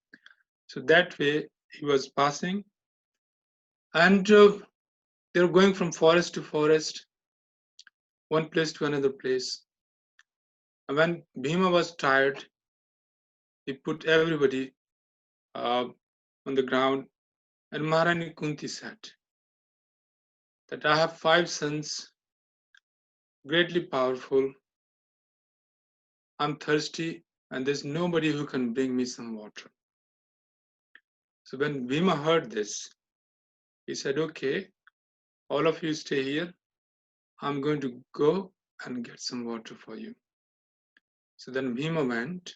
Speaker 1: So that way he was passing, and they were going from forest to forest, one place to another place. And when Bhima was tired, he put everybody on the ground, and Maharani Kunti said that I have 5 sons, greatly powerful. I'm thirsty, and there's nobody who can bring me some water. So when Bhima heard this, he said, okay, all of you stay here. I'm going to go and get some water for you. So then Bhima went,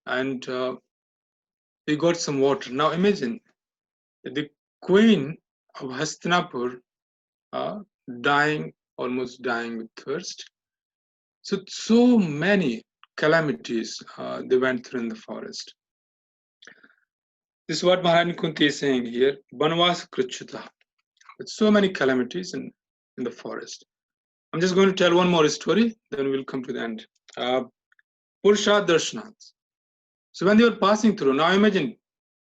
Speaker 1: and he got some water. Now imagine the queen of Hastinapur almost dying with thirst. So many calamities they went through in the forest. This is what Maharani Kunti is saying here. Banvas Krichuta. With so many calamities in the forest. I'm just going to tell one more story, then we'll come to the end. Purusha Darshanath. So when they were passing through, now imagine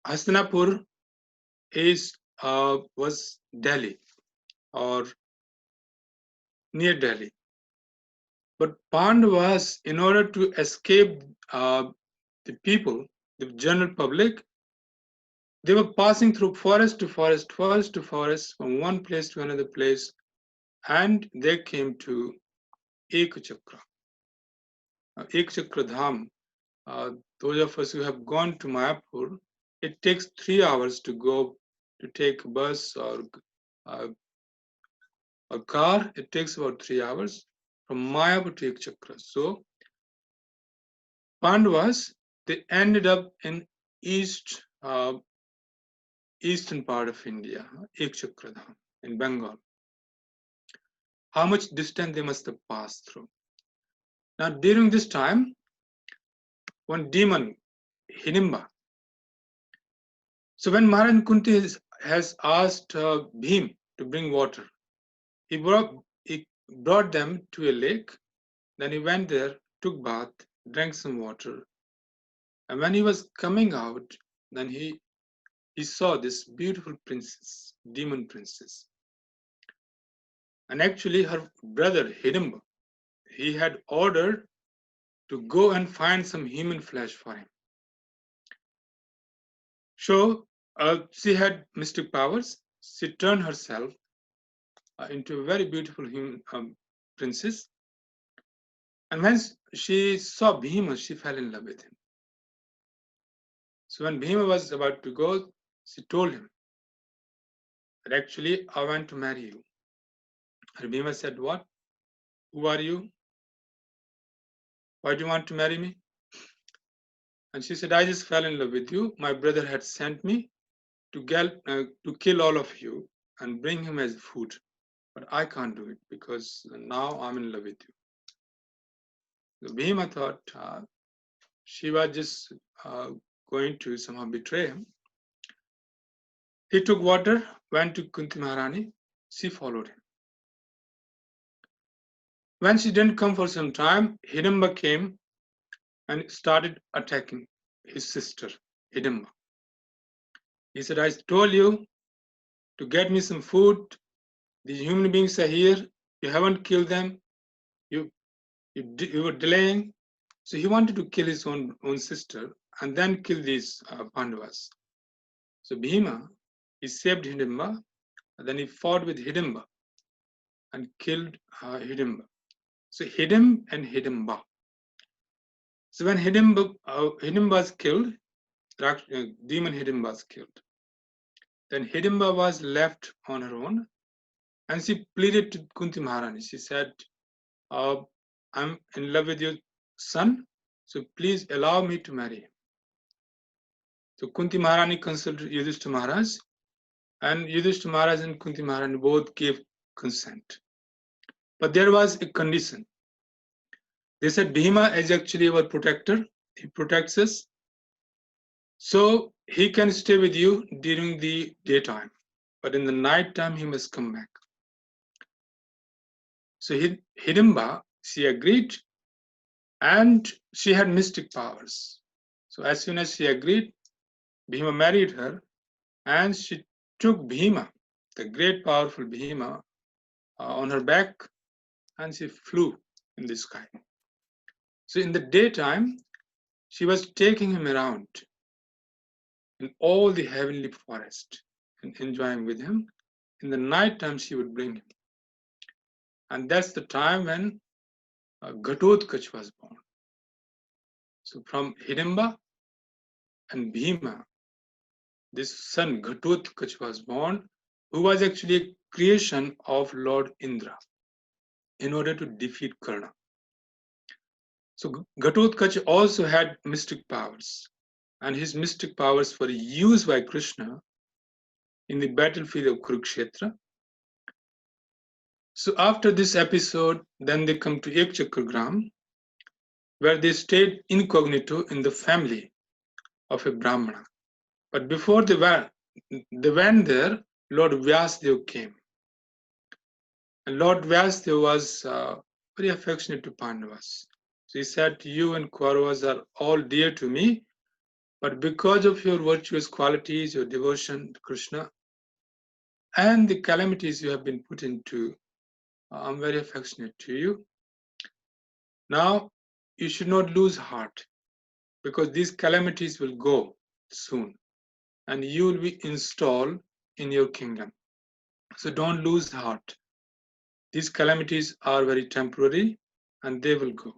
Speaker 1: Hastinapur was Delhi or near Delhi. But Pandavas, in order to escape the people, the general public, they were passing through forest to forest, forest to forest, from one place to another place, and they came to Ekachakra. Ekachakra Dham. Those of us who have gone to Mayapur, it takes 3 hours to go to take a bus or a car. It takes about 3 hours from Mayapur to Ekachakra. So Pandavas, they ended up in eastern part of India, Ekchakradham, in Bengal. How much distance they must have passed through. Now, during this time, one demon, Hidimba. So when Maharani Kunti has asked Bhim to bring water, he brought them to a lake. Then he went there, took bath, drank some water. And when he was coming out, then he saw this beautiful princess, demon princess. And actually her brother Hidimba, he had ordered to go and find some human flesh for him. So she had mystic powers. She turned herself into a very beautiful human princess. And when she saw Bhima, she fell in love with him. So when Bhima was about to go, she told him that actually I want to marry you. And Bhima said, what? Who are you? Why do you want to marry me? And she said, I just fell in love with you. My brother had sent me to kill all of you and bring him as food. But I can't do it because now I'm in love with you. So Bhima thought she was just going to somehow betray him. He took water, went to Kunti Maharani. She followed him. When she didn't come for some time, Hidimba came and started attacking his sister, Hidimba. He said, I told you to get me some food. These human beings are here. You haven't killed them. You were delaying. So he wanted to kill his own sister and then kill these Pandavas. So Bhima, he saved Hidimba, and then he fought with Hidimba and killed Hidimba. So Hidim and Hidimba. So when Hidimba was killed, demon Hidimba was killed. Then Hidimba was left on her own, and she pleaded to Kunti Maharani. She said, I'm in love with your son, so please allow me to marry him. So Kunti Maharani consulted Yudhishthira Maharaj, and Yudhishthira Maharaj and Kunti Maharani both gave consent. But there was a condition. They said Bhima is actually our protector. He protects us. So he can stay with you during the daytime, but in the night time he must come back. So Hidimba, she agreed, and she had mystic powers. So as soon as she agreed, Bhima married her, and she took Bhima, the great powerful Bhima, on her back, and she flew in the sky. So in the daytime, she was taking him around in all the heavenly forest and enjoying with him. In the night time, she would bring him. And that's the time when Ghatotkacha was born. So from Hidimba and Bhima, this son Ghatotkacha was born, who was actually a creation of Lord Indra in order to defeat Karna. So Ghatotkacha also had mystic powers, and his mystic powers were used by Krishna in the battlefield of Kurukshetra. So after this episode, then they come to Ekchakragram, where they stayed incognito in the family of a Brahmana. But before they went there, Lord Vyasdev came. And Lord Vyasdev was very affectionate to Pandavas. So he said, you and Kauravas are all dear to me, but because of your virtuous qualities, your devotion to Krishna, and the calamities you have been put into, I'm very affectionate to you. Now, you should not lose heart, because these calamities will go soon, and you will be installed in your kingdom. So don't lose heart. These calamities are very temporary, and they will go.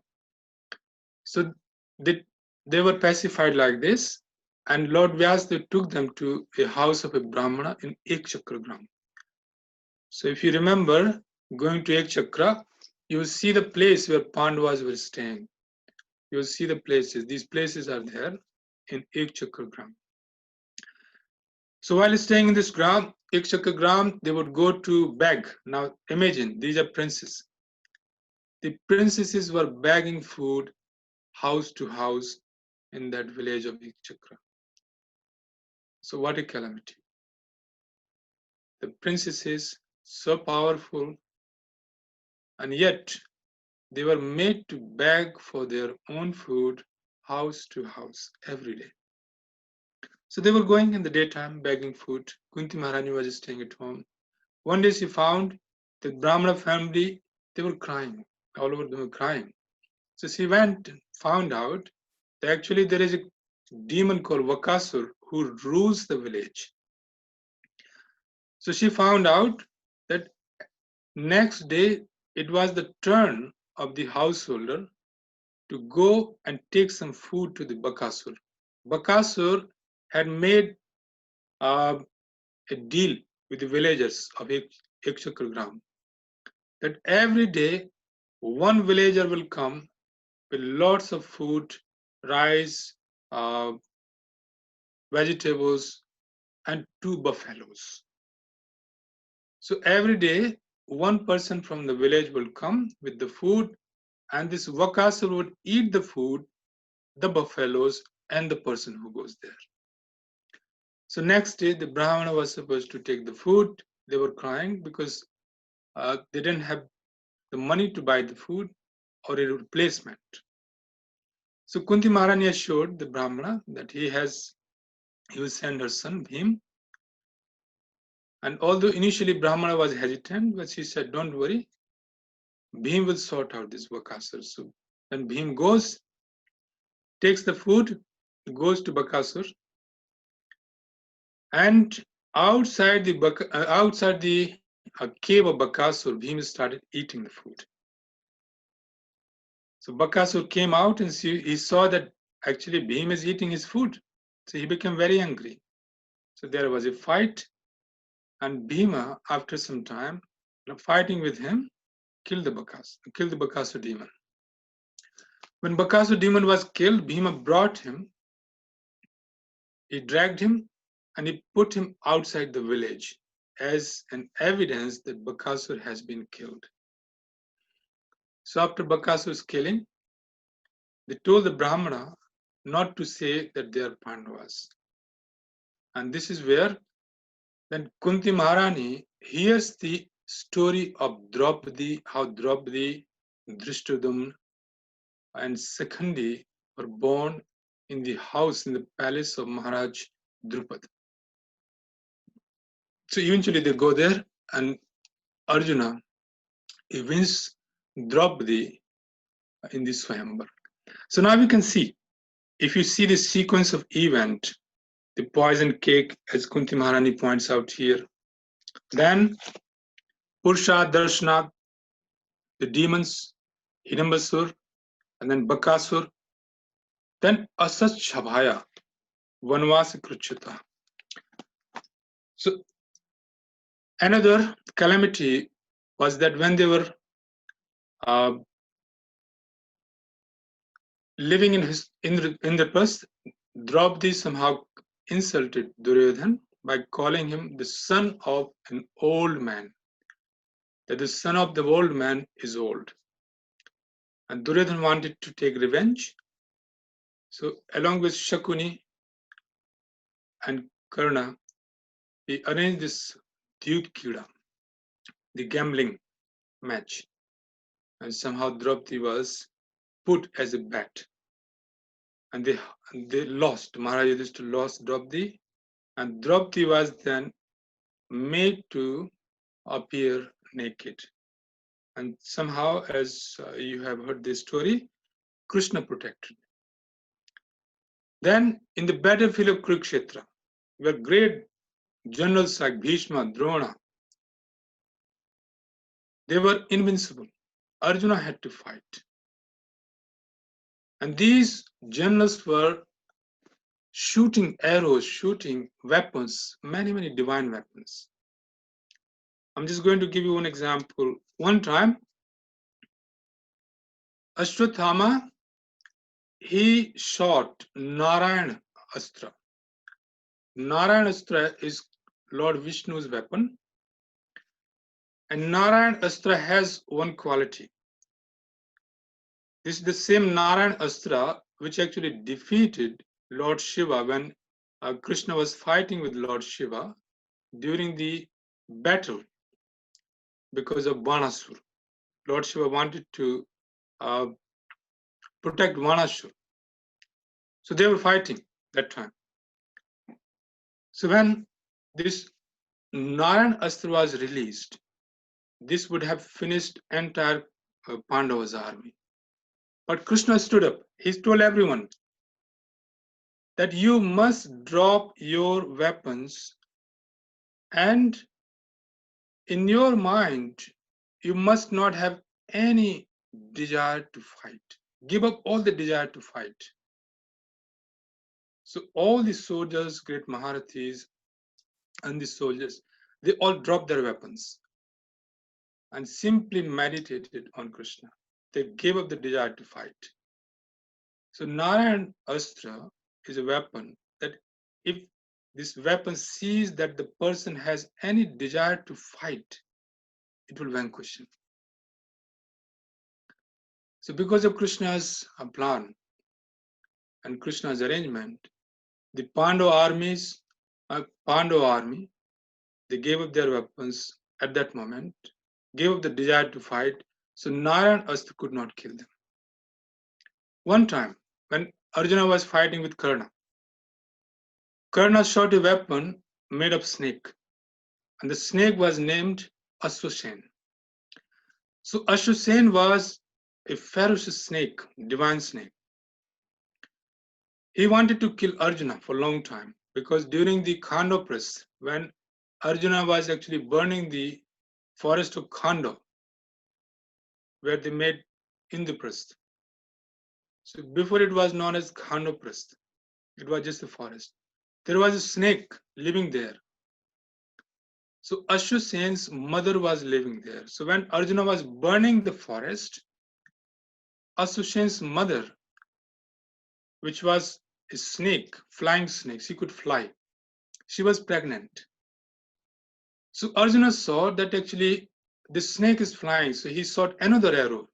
Speaker 1: So they were pacified like this, and Lord Vyasdev took them to a house of a Brahmana in Ekchakragram. So if you remember, going to Ekchakra, you will see the place where Pandavas were staying. You will see the places. These places are there in Ekchakragram. So while staying in this gram, Ekchakragram, they would go to beg. Now imagine, these are princes. The princesses were begging food house to house in that village of Ekchakra. So what a calamity. The princesses, so powerful, and yet they were made to beg for their own food house to house every day. So they were going in the daytime begging food. Kunti Maharani was staying at home. One day she found the Brahmana family, they were crying. All over them were crying. So she went and found out that actually there is a demon called Vakasur who rules the village. So she found out that next day it was the turn of the householder to go and take some food to the Bakasur. Bakasur had made a deal with the villagers of Ekchakragram that every day one villager will come with lots of food, rice, uh, vegetables, and 2 buffaloes. So every day, one person from the village will come with the food, and this Vakasur would eat the food, the buffaloes, and the person who goes there. So next day, the Brahmana was supposed to take the food. They were crying because they didn't have the money to buy the food or a replacement. So Kunti Maharani assured the Brahmana that he will send her son Bhim. And although initially Brahmana was hesitant, but she said, don't worry, Bhim will sort out this Bakasur. So when Bhim goes, takes the food, goes to Bakasur, and outside the cave of Bakasur, Bhim started eating the food. So Bakasur came out and he saw that actually Bhim is eating his food. So he became very angry. So there was a fight, and Bhima, after some time, fighting with him, killed the Bakasur demon. When Bakasur demon was killed, Bhima brought him, he dragged him, and he put him outside the village as an evidence that Bakasur has been killed. So after Bakasur's killing, they told the Brahmana not to say that they are Pandavas. And this is where then Kunti Maharani hears the story of Draupadi, how Draupadi, Drishtadyumna, and Sekhandi were born in the house, in the palace of Maharaj Drupad. So eventually they go there, and Arjuna, he wins Draupadi in this Swayamvar. So now we can see, if you see the sequence of event, the poison cake, as Kunti Maharani points out here, then Purusha Darshana, the demons, Hidambasur, and then Bakasur, then Asat Shabhaya, Vanvas Kruchita. So another calamity was that when they were living in the past, Draupadi somehow insulted Duryodhan by calling him the son of an old man. That the son of the old man is old. And Duryodhan wanted to take revenge. So along with Shakuni and Karna, he arranged this Dyut Kida, the gambling match. And somehow Draupadi was put as a bet. And they lost. Maharaj Yudhishthira lost Draupadi. And Draupadi was then made to appear naked. And somehow, as you have heard this story, Krishna protected. Then in the battlefield of Kurukshetra, where great generals like Bhishma, Drona, they were invincible. Arjuna had to fight. And these generals were shooting arrows, shooting weapons, many, many divine weapons. I'm just going to give you one example. One time, Ashwathama, he shot Narayan Astra. Narayan Astra is Lord Vishnu's weapon. And Narayan Astra has one quality. This is the same Narayan Astra which actually defeated Lord Shiva when Krishna was fighting with Lord Shiva during the battle because of Banasur. Lord Shiva wanted to protect Banasur. So they were fighting that time. So when this Narayan Astra was released, this would have finished entire Pandava's army. But Krishna stood up. He told everyone that you must drop your weapons, and in your mind, you must not have any desire to fight. Give up all the desire to fight. So all the soldiers, great Maharathis, and the soldiers, they all dropped their weapons and simply meditated on Krishna. They gave up the desire to fight. So Narayan Astra is a weapon that if this weapon sees that the person has any desire to fight, it will vanquish him. So because of Krishna's plan and Krishna's arrangement, the Pandava army, they gave up their weapons at that moment, gave up the desire to fight, so Narayan Astra could not kill them. One time, when Arjuna was fighting with Karna, Karna shot a weapon made of snake, and the snake was named Ashwasen. So Ashwasen was a ferocious snake, divine snake. He wanted to kill Arjuna for a long time because during the Khandoprasth, when Arjuna was actually burning the forest of Khando, where they made Indraprasth. So before it was known as Khandoprasth, it was just a forest. There was a snake living there. So Ashwasen's mother was living there. So when Arjuna was burning the forest, Ashwasen's mother, which was a snake, flying snake, she could fly. She was pregnant. So Arjuna saw that actually the snake is flying. So he shot another arrow.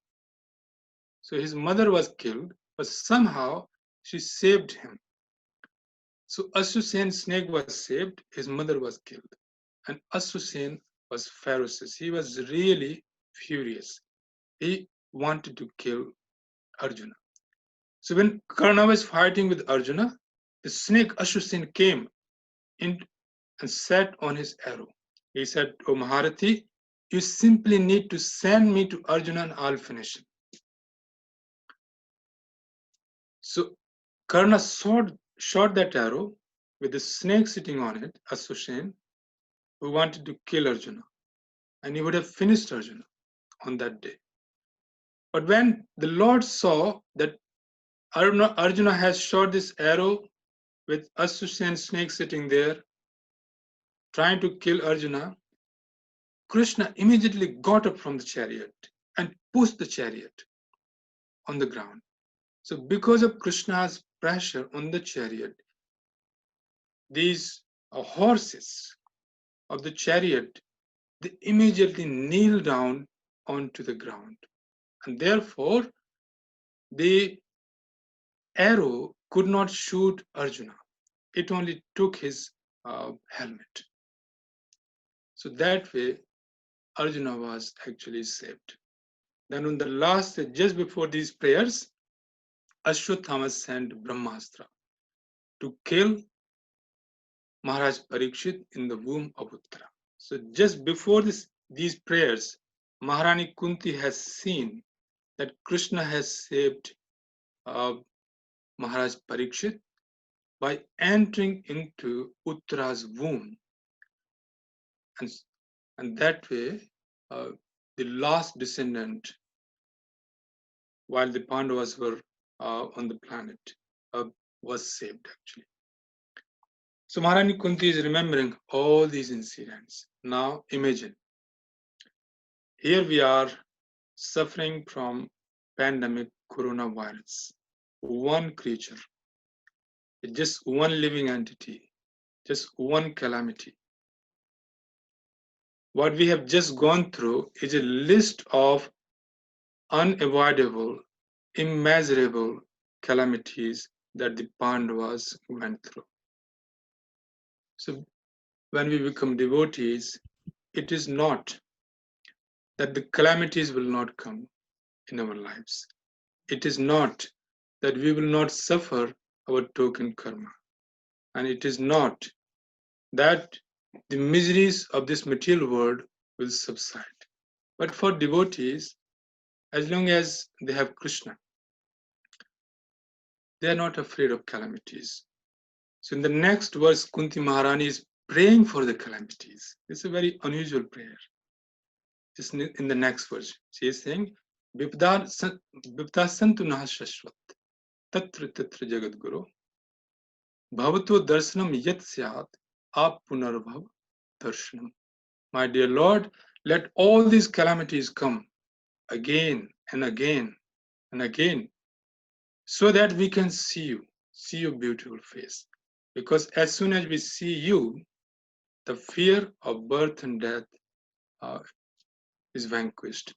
Speaker 1: So his mother was killed, but somehow she saved him. So Ashwasen's snake was saved, his mother was killed. And Ashwasen was ferocious. He was really furious. He wanted to kill Arjuna. So when Karna was fighting with Arjuna, the snake Ashwasena came in and sat on his arrow. He said, "O Maharathi, you simply need to send me to Arjuna and I'll finish him." So Karna shot that arrow with the snake sitting on it, Ashwasena, who wanted to kill Arjuna. And he would have finished Arjuna on that day. But when the Lord saw that Arjuna has shot this arrow with Ashwasena snake sitting there, trying to kill Arjuna, Krishna immediately got up from the chariot and pushed the chariot on the ground. So because of Krishna's pressure on the chariot, these horses of the chariot, they immediately kneel down onto the ground. And therefore, the arrow could not shoot Arjuna. It only took his helmet. So that way, Arjuna was actually saved. Then on the last, just before these prayers, Ashwatthama sent Brahmastra to kill Maharaj Parikshit in the womb of Uttara. So just before these prayers, Maharani Kunti has seen that Krishna has saved Maharaj Parikshit by entering into Uttara's womb. And that way, the last descendant, while the Pandavas were on the planet, was saved actually. So Maharani Kunti is remembering all these incidents. Now imagine, here we are suffering from pandemic coronavirus. One creature, just one living entity, just one calamity. What we have just gone through is a list of unavoidable, immeasurable calamities that the Pandavas went through. So when we become devotees, it is not that the calamities will not come in our lives. It is not that we will not suffer our token karma. And it is not that the miseries of this material world will subside. But for devotees, as long as they have Krishna, they are not afraid of calamities. So in the next verse, Kunti Maharani is praying for the calamities. It's a very unusual prayer. Just in the next verse, she is saying, Vipda santu nahashashvat, tatra tatra jagat guru, bhavato darshanam yat syat, ap punarbhav darshanam. My dear Lord, let all these calamities come again and again and again, so that we can see your beautiful face. Because as soon as we see you, the fear of birth and death is vanquished.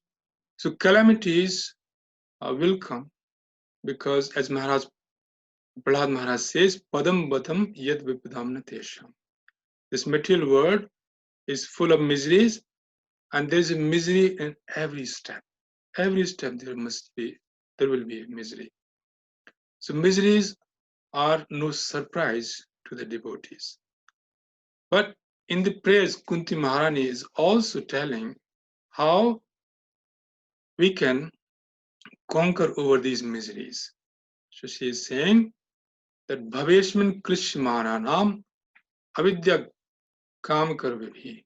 Speaker 1: So calamities will come because, as Prahlad Maharaj says, Padam Badam Yad Vipadamna Tesham. This material world is full of miseries, and there is a misery in every step. Every step there will be a misery. So miseries are no surprise to the devotees. But in the prayers, Kunti Maharani is also telling how we can conquer over these miseries. So she is saying that Bhaveshman Krishmana Nam Avidya Kam Karvibhi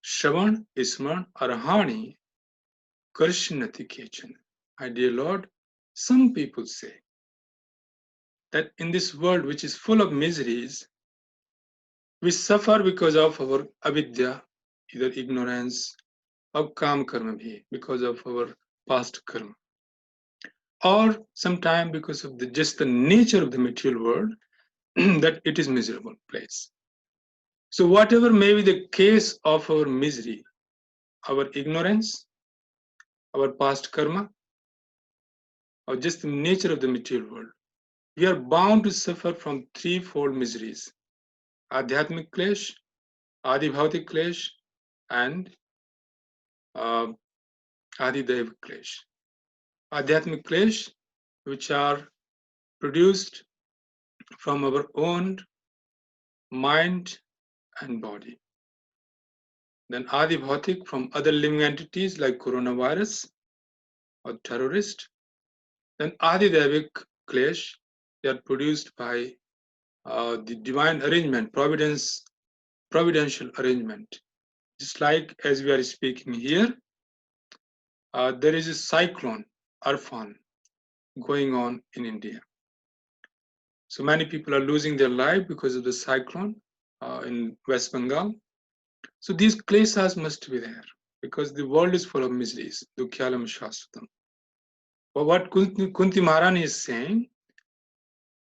Speaker 1: Shravan Isman Arhani Karshnati Kechan. My dear Lord, some people say that in this world which is full of miseries, we suffer because of our avidya, either ignorance, or kam karma bhi, because of our past karma, or sometimes because of just the nature of the material world, that it is miserable place. So whatever may be the case of our misery, our ignorance, our past karma, or just the nature of the material world, we are bound to suffer from threefold miseries: Adhyatmic Klesh, Adi Bhautik Klesh, and Adi Daiv Klesh. Adhyatmic Klesh, which are produced from our own mind and body. Then Adi Bhautik from other living entities like coronavirus or terrorist. Then Adi Devik Klesh, they are produced by the divine arrangement, providential arrangement. Just like as we are speaking here, there is a cyclone, Arfan, going on in India. So many people are losing their life because of the cyclone in West Bengal. So these kleshas must be there because the world is full of miseries. Dukhyalam Shastratam. But what Kunti Maharani is saying,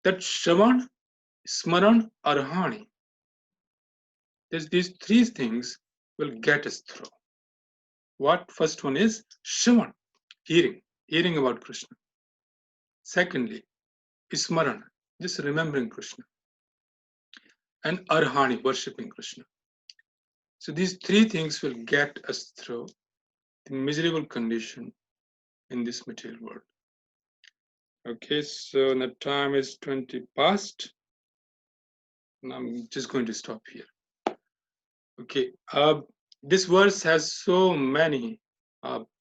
Speaker 1: that Shravan, Smaran, Arhani, these three things will get us through. What? First one is Shravan, hearing about Krishna. Secondly, Smaran, just remembering Krishna. And Arhani, worshipping Krishna. So these three things will get us through the miserable condition in this material world. Okay, so the time is 20 past. And I'm just going to stop here. Okay, this verse has so many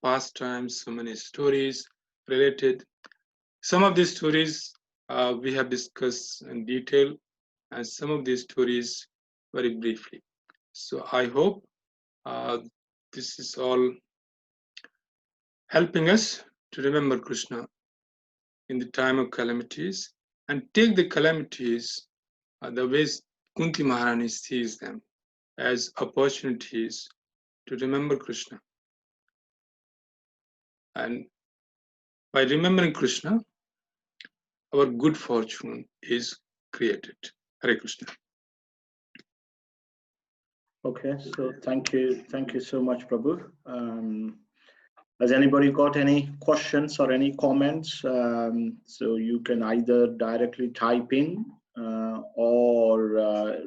Speaker 1: pastimes, so many stories related. Some of these stories we have discussed in detail, and some of these stories very briefly. So I hope this is all helping us to remember Krishna in the time of calamities and take the calamities the ways Kunti Maharani sees them as opportunities to remember Krishna. And by remembering Krishna, our good fortune is created. Hare Krishna.
Speaker 2: Okay, so thank you so much, Prabhu. Has anybody got any questions or any comments? So you can either directly type in or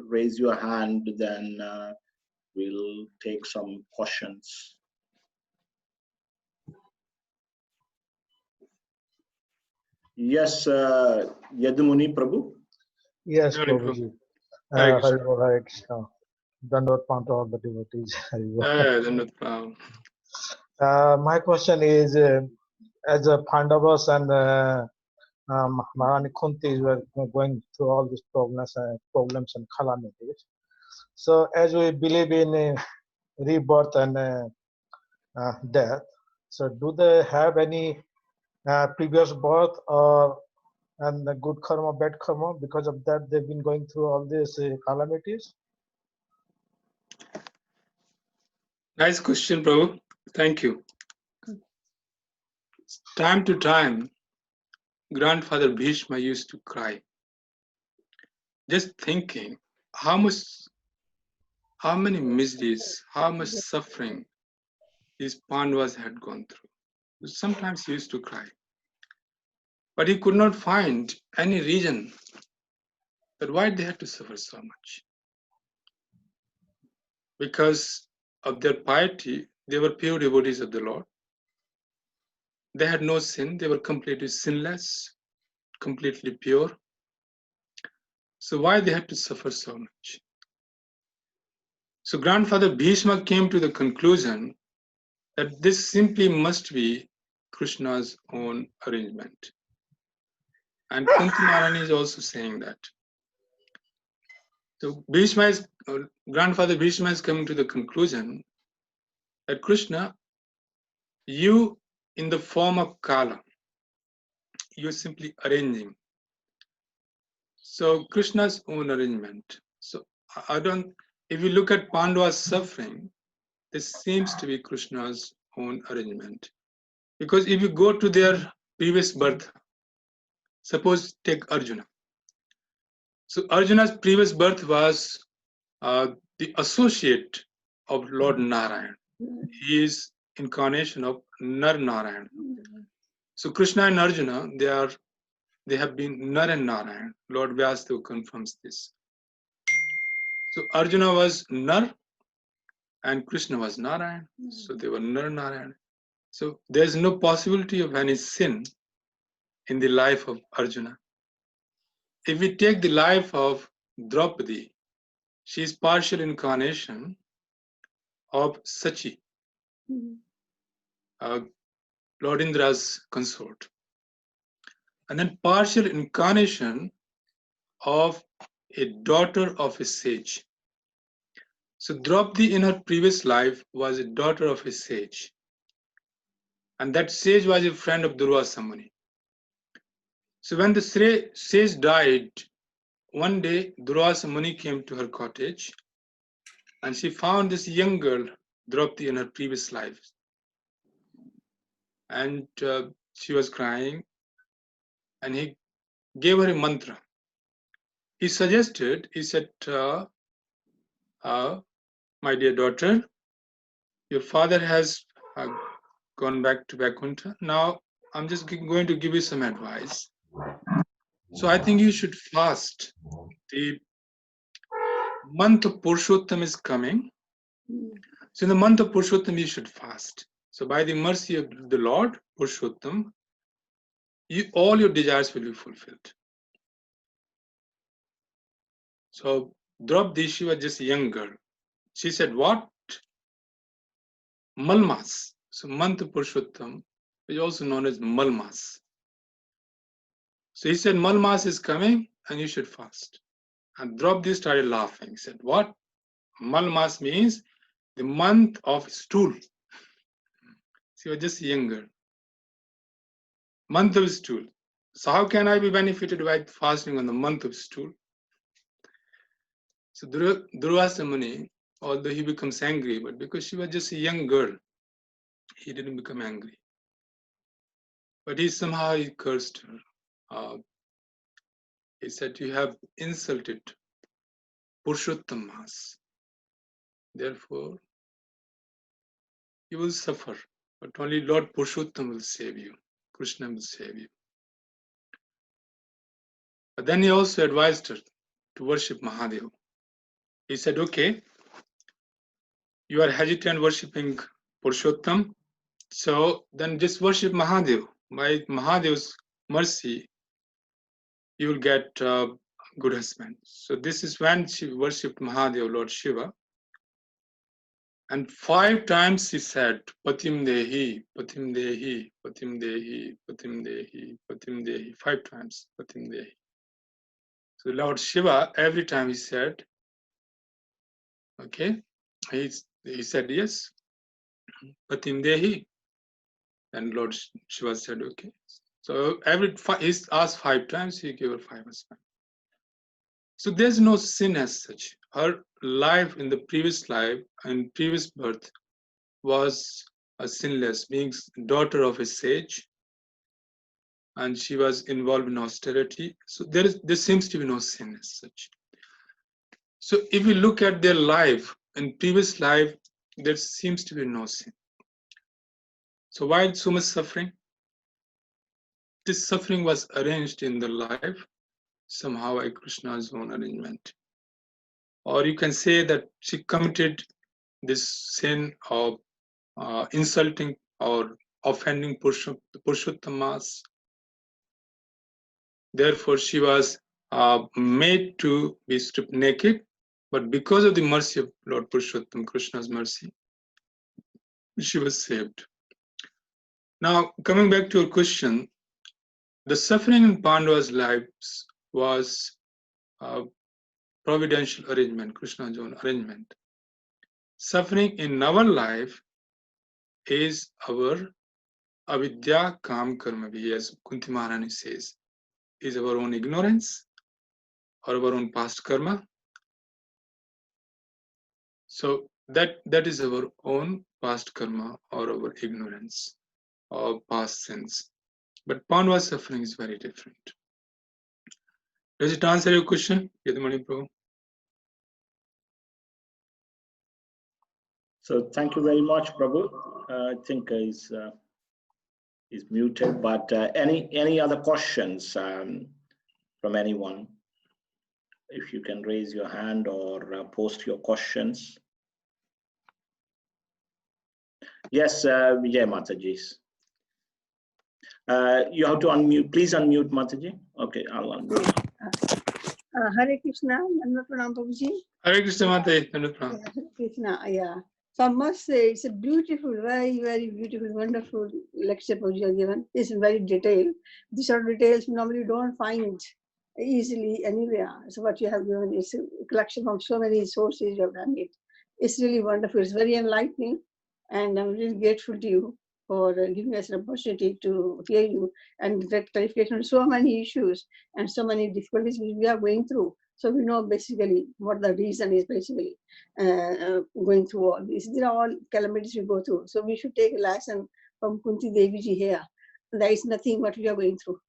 Speaker 2: raise your hand, then we'll take some questions. Yes, Yadumuni Prabhu.
Speaker 3: Yes,
Speaker 1: Hare
Speaker 3: Prabhuji.
Speaker 1: Hare Krishna.
Speaker 3: Hare Krishna. Dandot Pant all the devotees. My question is, as a Pandavas and Maharani Kunti were going through all these problems and calamities. So, as we believe in rebirth and death, so do they have any previous birth or and the good karma, bad karma? Because of that, they've been going through all these calamities.
Speaker 1: Nice question, Prabhu. Thank you. Time to time, Grandfather Bhishma used to cry, just thinking how many miseries, how much suffering these Pandavas had gone through. Sometimes he used to cry. But he could not find any reason that why they had to suffer so much. Because of their piety, they were pure devotees of the Lord. They had no sin, they were completely sinless, completely pure. So why they had to suffer so much? So Grandfather Bhishma came to the conclusion that this simply must be Krishna's own arrangement. And Kunti Maharani is also saying that. So Grandfather Bhishma is coming to the conclusion that Krishna, you in the form of Kala, you're simply arranging. So Krishna's own arrangement. So if you look at Pandava's suffering, this seems to be Krishna's own arrangement. Because if you go to their previous birth, suppose take Arjuna. So Arjuna's previous birth was the associate of Lord Narayan. He is incarnation of Nar Narayan. So Krishna and Arjuna, they have been Nar and Narayan. Lord Vyasdev confirms this. So Arjuna was Nar and Krishna was Narayan. So they were Nar Narayan. So there's no possibility of any sin in the life of Arjuna. If we take the life of Draupadi, she is partial incarnation of Sachi, Lord Indra's consort, and then partial incarnation of a daughter of a sage. So Draupadi in her previous life was a daughter of a sage, and that sage was a friend of Durvasa Muni. So when the sage died, one day Durvasa Muni came to her cottage, and she found this young girl, Draupadi, in her previous life, and she was crying, and he gave her a mantra. He said, my dear daughter, your father has gone back to Vaikuntha. Now I'm just going to give you some advice. So I think you should fast. The month of Purushottam is coming. So in the month of Purushottam, you should fast. So by the mercy of the Lord, Purushottam, all your desires will be fulfilled. So Draupadi, she was just a young girl. She said, what? Malmas. So month of Purushottam is also known as Malmas. So he said, Malmas is coming and you should fast. And Draupadi started laughing. He said, what? Malmas means the month of stool. She was just a young girl. Month of stool. So how can I be benefited by fasting on the month of stool? So Durvasa Muni, although he becomes angry, but because she was just a young girl, he didn't become angry. But he cursed her. He said, you have insulted Purushottam Mas. Therefore, you will suffer. But only Lord Purushottam will save you. Krishna will save you. But then he also advised her to worship Mahadev. He said, okay, you are hesitant worshipping Purushottam, so then just worship Mahadev. By Mahadev's mercy, you will get a good husband. So this is when she worshipped Mahadev, Lord Shiva. And 5 times she said, Patim Dehi, Patim Dehi, Patim Dehi, Patim Dehi, Patim Dehi. 5 times, Patim Dehi. So Lord Shiva, every time he said, okay, he said yes, Patim Dehi. And Lord Shiva said, okay. So he asked 5 times, he gave her 5 husbands. So there's no sin as such. Her life in the previous life and previous birth was a sinless, being daughter of a sage, and she was involved in austerity. So there seems to be no sin as such. So if we look at their life, in previous life, there seems to be no sin. So why so much suffering? This suffering was arranged in the life somehow by Krishna's own arrangement. Or you can say that she committed this sin of insulting or offending Purushottam. Therefore, she was made to be stripped naked. But because of the mercy of Lord Purushottam, Krishna's mercy, she was saved. Now, coming back to your question, the suffering in Pandava's lives was providential arrangement, Krishna's own arrangement. Suffering in our life is our avidya kam karma, as Kunti Maharani says, is our own ignorance or our own past karma. So that is our own past karma or our ignorance or past sins. But Pandava's suffering is very different. Does it answer your question, Yadamani Prabhu?
Speaker 2: So thank you very much, Prabhu. I think he's muted, but any other questions from anyone? If you can raise your hand or post your questions. Yes, Vijay Mataji. You have to unmute. Please unmute, Mataji. Okay, I'll unmute.
Speaker 4: Hare Krishna, Nanda Pranam Prabhuji.
Speaker 1: Hare Krishna Mate, Nanda Pranam.
Speaker 4: Yeah, Hare Krishna, yeah. So I must say it's a beautiful, very, very beautiful, wonderful lecture Prabhuji has given. It's very detailed. These are details we normally don't find easily anywhere. So what you have given is a collection from so many sources you have done it. It's really wonderful. It's very enlightening. And I'm really grateful to you for giving us an opportunity to hear you and get clarification on so many issues and so many difficulties which we are going through. So we know basically what the reason is basically going through all this. These are all calamities we go through. So we should take a lesson from Kunti Devi ji here. There is nothing what we are going through.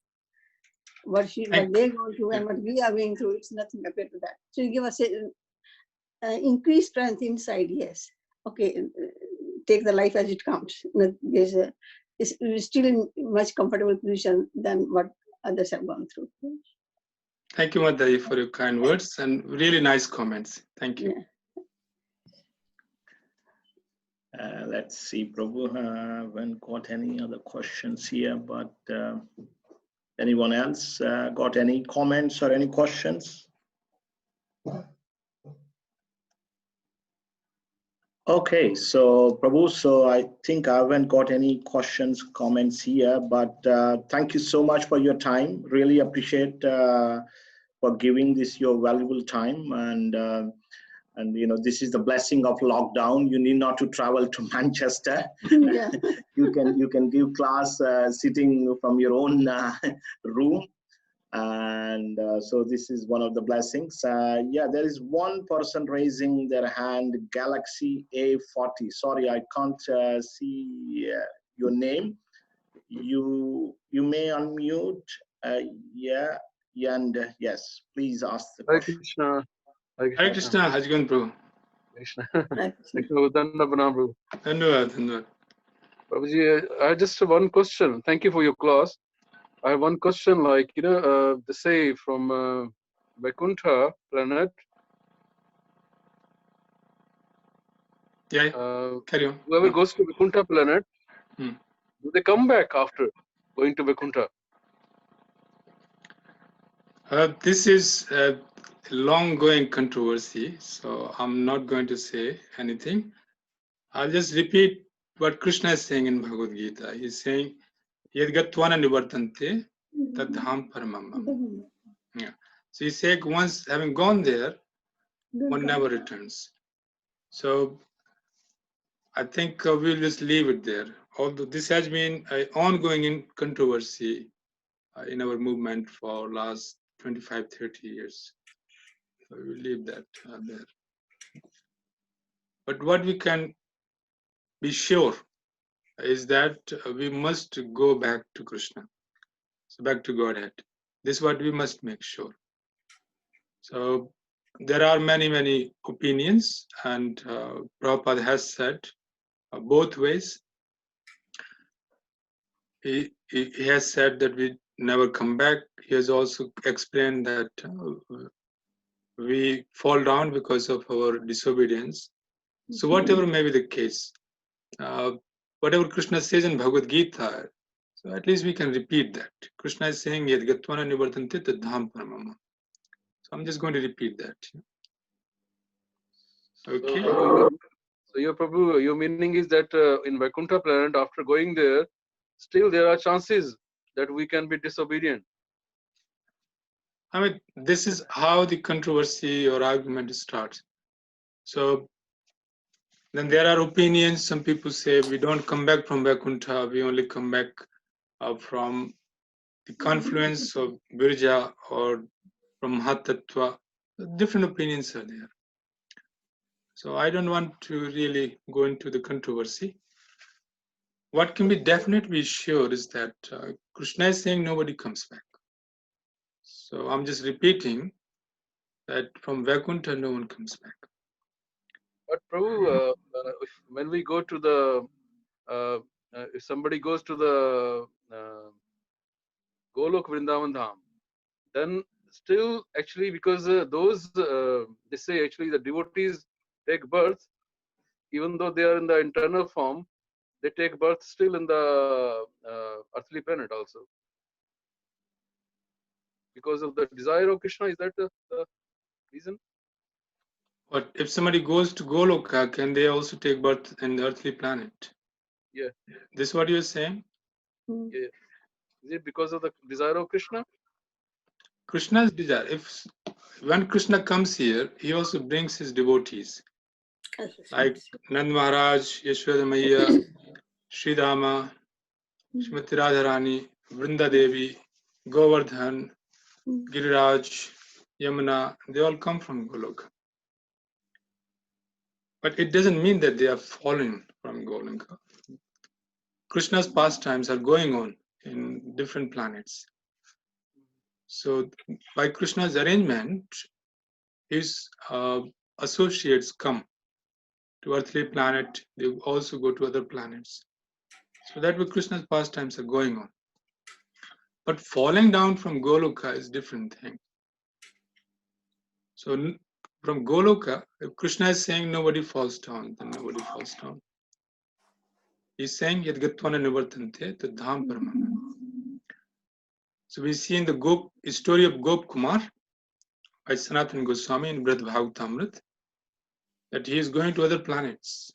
Speaker 4: What they're going through and what we are going through, it's nothing compared to that. So you give us increased strength inside, yes. Okay, take the life as it comes. It's still in much comfortable position than what others have gone through.
Speaker 1: Thank you, Mataji, for your kind words and really nice comments. Thank you.
Speaker 4: Yeah.
Speaker 2: Let's see, Prabhu. Haven't got any other questions here, but anyone else got any comments or any questions? Okay, so Prabhu, so I think I haven't got any questions, comments here, but thank you so much for your time. Really appreciate for giving this your valuable time, and you know, this is the blessing of lockdown. You need not to travel to Manchester.
Speaker 4: Yeah.
Speaker 2: you can give class sitting from your own room. And so this is one of the blessings. Yeah, there is one person raising their hand, Galaxy A40. Sorry, I can't see your name. You may unmute. Yeah, and yes, please ask the
Speaker 5: Hare
Speaker 2: question.
Speaker 5: Krishna.
Speaker 1: Hare Krishna, how's it going, bro?
Speaker 5: Krishna.
Speaker 4: Right.
Speaker 5: Thank you, Nanda Pranam, Prabhu.
Speaker 1: Dhanwad, dhanwad.
Speaker 5: Prabhuji, I have just one question. Thank you for your class. I have one question, like, you know, they say from Vaikuntha planet,
Speaker 1: Yeah, carry on.
Speaker 5: whoever
Speaker 1: No.
Speaker 5: goes to Vaikuntha planet,
Speaker 1: Hmm.
Speaker 5: do they come back after going to Vaikuntha?
Speaker 1: This is a long-going controversy, so I'm not going to say anything. I'll just repeat what Krishna is saying in Bhagavad Gita. He's saying, Yad gatvana nivartante tadham paramam. Yeah. So he's saying once having gone there, one never returns. So I think we'll just leave it there. Although this has been an ongoing controversy in our movement for last 25, 30 years. So we'll leave that there. But what we can be sure is that we must go back to Krishna, so back to Godhead. This is what we must make sure. So there are many, many opinions, and Prabhupada has said both ways. He has said that we never come back. He has also explained that we fall down because of our disobedience. So whatever may be the case, whatever Krishna says in Bhagavad Gita, so at least we can repeat that. Krishna is saying, Yad gatvana nivartante tadham paramam. So I'm just going to repeat that. Okay.
Speaker 5: So your Prabhu, your meaning is that in Vaikuntha planet, after going there, still there are chances that we can be disobedient.
Speaker 1: I mean, this is how the controversy or argument starts. So then there are opinions. Some people say we don't come back from Vaikuntha, we only come back from the confluence of Birja or from Mahatattva. Different opinions are there. So I don't want to really go into the controversy. What can be definitely sure is that Krishna is saying nobody comes back. So I'm just repeating that from Vaikuntha no one comes back.
Speaker 5: But Prabhu, when we go to the, if somebody goes to the Golok Vrindavan Dham, then still actually because those, they say actually the devotees take birth, even though they are in the internal form, they take birth still in the earthly planet also. Because of the desire of Krishna, is that the reason?
Speaker 1: But if somebody goes to Goloka, can they also take birth in the earthly planet?
Speaker 5: Yeah.
Speaker 1: This is what you're saying?
Speaker 5: Yeah. Is it because of the desire of Krishna?
Speaker 1: Krishna's desire. When Krishna comes here, he also brings his devotees. Like Nand Maharaj, Yashoda Maiya, Sridhama, Srimati Radharani, Vrinda Devi, Govardhan, Giriraj, Yamuna, they all come from Goloka. But it doesn't mean that they are fallen from Goloka. Krishna's pastimes are going on in different planets. So by Krishna's arrangement, his associates come to earthly planet, they also go to other planets. So that way Krishna's pastimes are going on. But falling down from Goloka is a different thing. So from Goloka, if Krishna is saying nobody falls down, then nobody falls down. He's saying Yad Gatvana Nivartante to Dham Paramana. So we see in the story of Gop Kumar by Sanatana Goswami in Brihad Bhagavatamrita that he is going to other planets.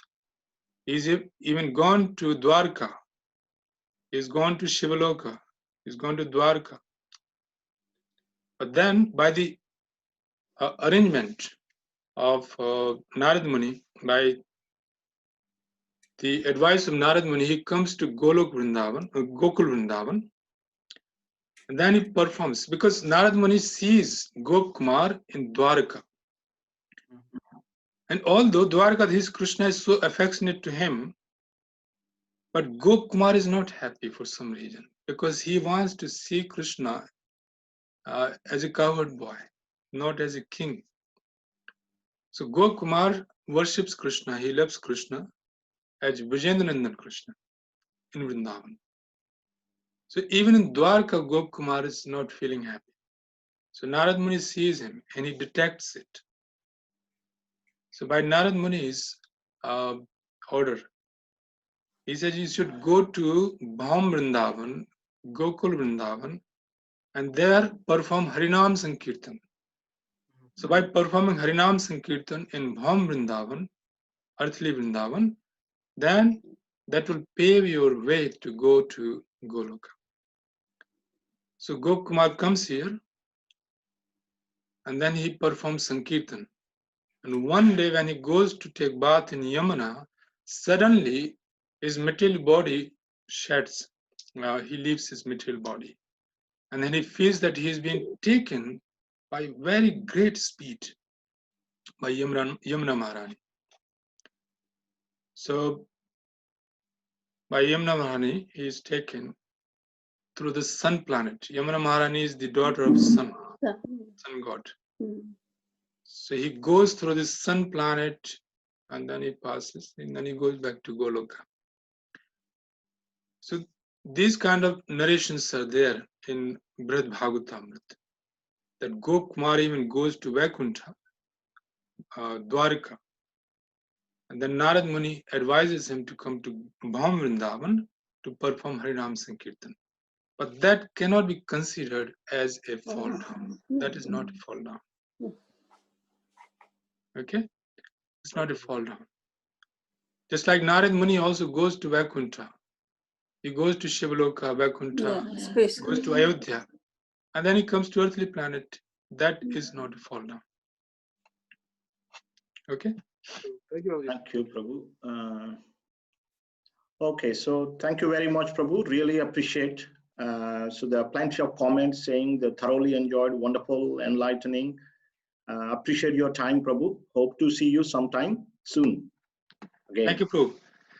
Speaker 1: He's even gone to Dwarka. He's gone to Shivaloka. He's gone to Dwarka. But then by the arrangement of Narad Muni, by the advice of Narad Muni, he comes to Gokul Vrindavan, and then he performs. Because Narad Muni sees Gop Kumar in Dwarka. And although Dwarkadhish Krishna is so affectionate to him, but Gop Kumar is not happy for some reason, because he wants to see Krishna as a cowherd boy, not as a king. So Gop Kumar worships Krishna, he loves Krishna as Vijendranandan Krishna in Vrindavan. So even in Dwarka, Gop Kumar is not feeling happy. So Narad Muni sees him and he detects it. So by Narad Muni's order, he says you should go to Bhaum Vrindavan, Gokul Vrindavan, and there perform Harinam Sankirtan. So by performing Harinam Sankirtan in Bhaum Vrindavan, earthly Vrindavan, then that will pave your way to go to Goloka. So Gop Kumar comes here and then he performs Sankirtan. And one day when he goes to take bath in Yamuna, suddenly his material body sheds. He leaves his material body. And then he feels that he is being taken by very great speed by Yamuna Maharani. So by Yamuna Maharani, he is taken through the sun planet. Yamuna Maharani is the daughter of sun god. So he goes through the sun planet and then he passes and then he goes back to Goloka. So these kind of narrations are there in Brihad Bhagavatamrita, that Gop Kumar even goes to Vaikuntha, Dwarka, and then Narad Muni advises him to come to Bhaum Vrindavan to perform Harinam Sankirtan. But that cannot be considered as a fall down. That is not a fall down. Okay? It's not a fall down. Just like Narad Muni also goes to Vaikuntha. He goes to Shivaloka, Vaikuntha, goes to Ayodhya, and then he comes to earthly planet. That is not a fall down. Okay?
Speaker 5: Thank you.
Speaker 2: Thank you, Prabhu. Okay, so thank you very much, Prabhu. Really appreciate. So there are plenty of comments saying they thoroughly enjoyed, wonderful, enlightening. Appreciate your time, Prabhu. Hope to see you sometime soon. Again.
Speaker 1: Thank you, Prabhu.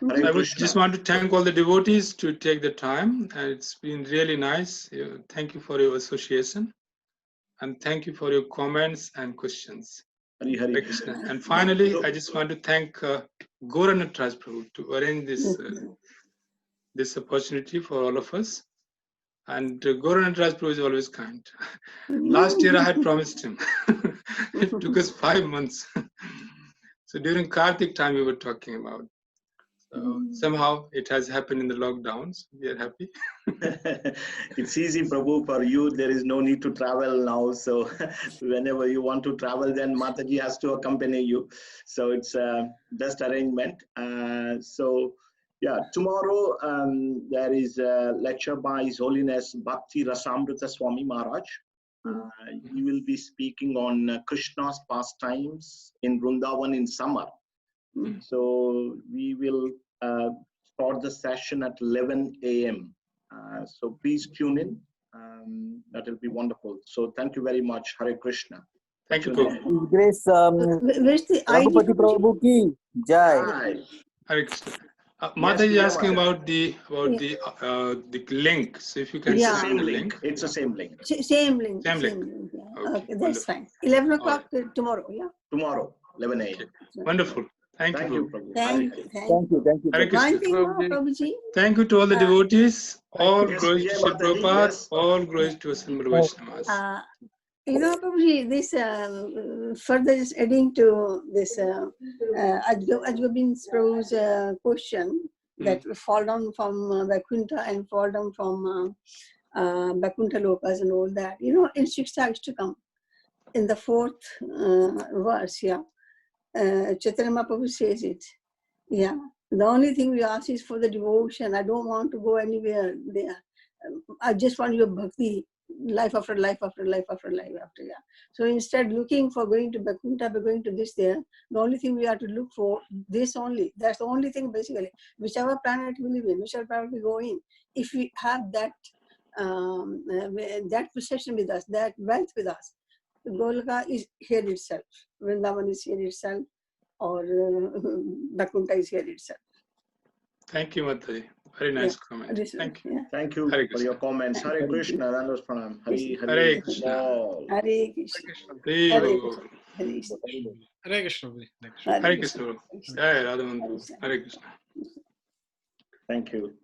Speaker 1: I would just want to thank all the devotees to take the time, and it's been really nice. Thank you for your association, and thank you for your comments and questions.
Speaker 2: Hari Hari.
Speaker 1: And finally, I just want to thank Gauranath Raj Prabhu to arrange this this opportunity for all of us. And Gauranath Raj Prabhu is always kind. Last year I had promised him. It took us 5 months. So during Kartik time we were talking about. Somehow it has happened in the lockdowns. We are happy.
Speaker 2: It's easy, Prabhu, for you. There is no need to travel now. So whenever you want to travel, then Mataji has to accompany you. So it's best arrangement. So yeah, tomorrow there is a lecture by His Holiness Bhakti Rasamrita Swami Maharaj. He will be speaking on Krishna's pastimes in Vrindavan in summer. So we will start the session at 11 a.m. So please tune in. That will be wonderful. So thank you very much. Hare Krishna.
Speaker 1: Thank you, Prabhu.
Speaker 6: Grace
Speaker 4: Where's the ID?
Speaker 6: Raghupati Prabhu ki jai.
Speaker 2: Hi.
Speaker 1: Hare Krishna.
Speaker 2: Yes,
Speaker 1: Mataji is
Speaker 2: Priya
Speaker 1: asking
Speaker 2: Mataji.
Speaker 1: about the link. So if you can
Speaker 2: It's
Speaker 4: Yeah.
Speaker 2: the
Speaker 1: send
Speaker 2: same
Speaker 1: the
Speaker 2: link. It's the same link.
Speaker 4: Same link.
Speaker 1: Same link.
Speaker 4: Yeah.
Speaker 1: Okay,
Speaker 4: Okay, that's
Speaker 1: wonderful.
Speaker 4: fine. 11
Speaker 1: All
Speaker 4: o'clock tomorrow. Yeah.
Speaker 2: Tomorrow, 11 a.m.
Speaker 1: Okay. Wonderful. Thank
Speaker 2: Thank
Speaker 1: you,
Speaker 2: you,
Speaker 1: Prabhu.
Speaker 2: Prabhu.
Speaker 4: Thank
Speaker 2: Hare
Speaker 4: you.
Speaker 6: Thank you.
Speaker 1: Hare Krishna.
Speaker 4: One thing more,
Speaker 5: Prabhuji.
Speaker 4: Prabhuji.
Speaker 1: Thank you to all the devotees. All
Speaker 2: Yes,
Speaker 1: glories to
Speaker 2: Vijay
Speaker 1: Sri
Speaker 2: Mataji.
Speaker 1: Prabhupada.
Speaker 2: Yes.
Speaker 1: All glories to Assembled Vaishnavas.
Speaker 4: Prabhuji, this further just adding to this Ajgobin Prabhu's question that fall down from Vaikuntha and fall down from Vaikuntha Lokas and all that. In Shiksha is to come. In the fourth verse, yeah. Chaitanya Mahaprabhu says it. Yeah. The only thing we ask is for the devotion. I don't want to go anywhere there. I just want your bhakti, life after life after life after life after. Yeah. So instead, looking for going to Vaikuntha, going to this there, the only thing we have to look for this only. That's the only thing basically. Whichever planet we live in, whichever planet we go in, if we have that that possession with us, that wealth with us, Golika is here itself. Vrindavan is here itself, or Vaikuntha is here itself.
Speaker 1: Thank you, Mataji. Very nice comment. Thank you.
Speaker 4: Yeah.
Speaker 2: Thank you
Speaker 1: Hare
Speaker 2: for your comments. Hare Krishna. Dandas pranam.
Speaker 1: Hare Krishna.
Speaker 2: Ball.
Speaker 4: Hare Krishna.
Speaker 1: Hare
Speaker 4: Hare
Speaker 1: Krishna.
Speaker 4: Krishna.
Speaker 7: Hare Krishna.
Speaker 1: Hare Krishna. Jai Radha Madhu. Hare Krishna.
Speaker 2: Thank you.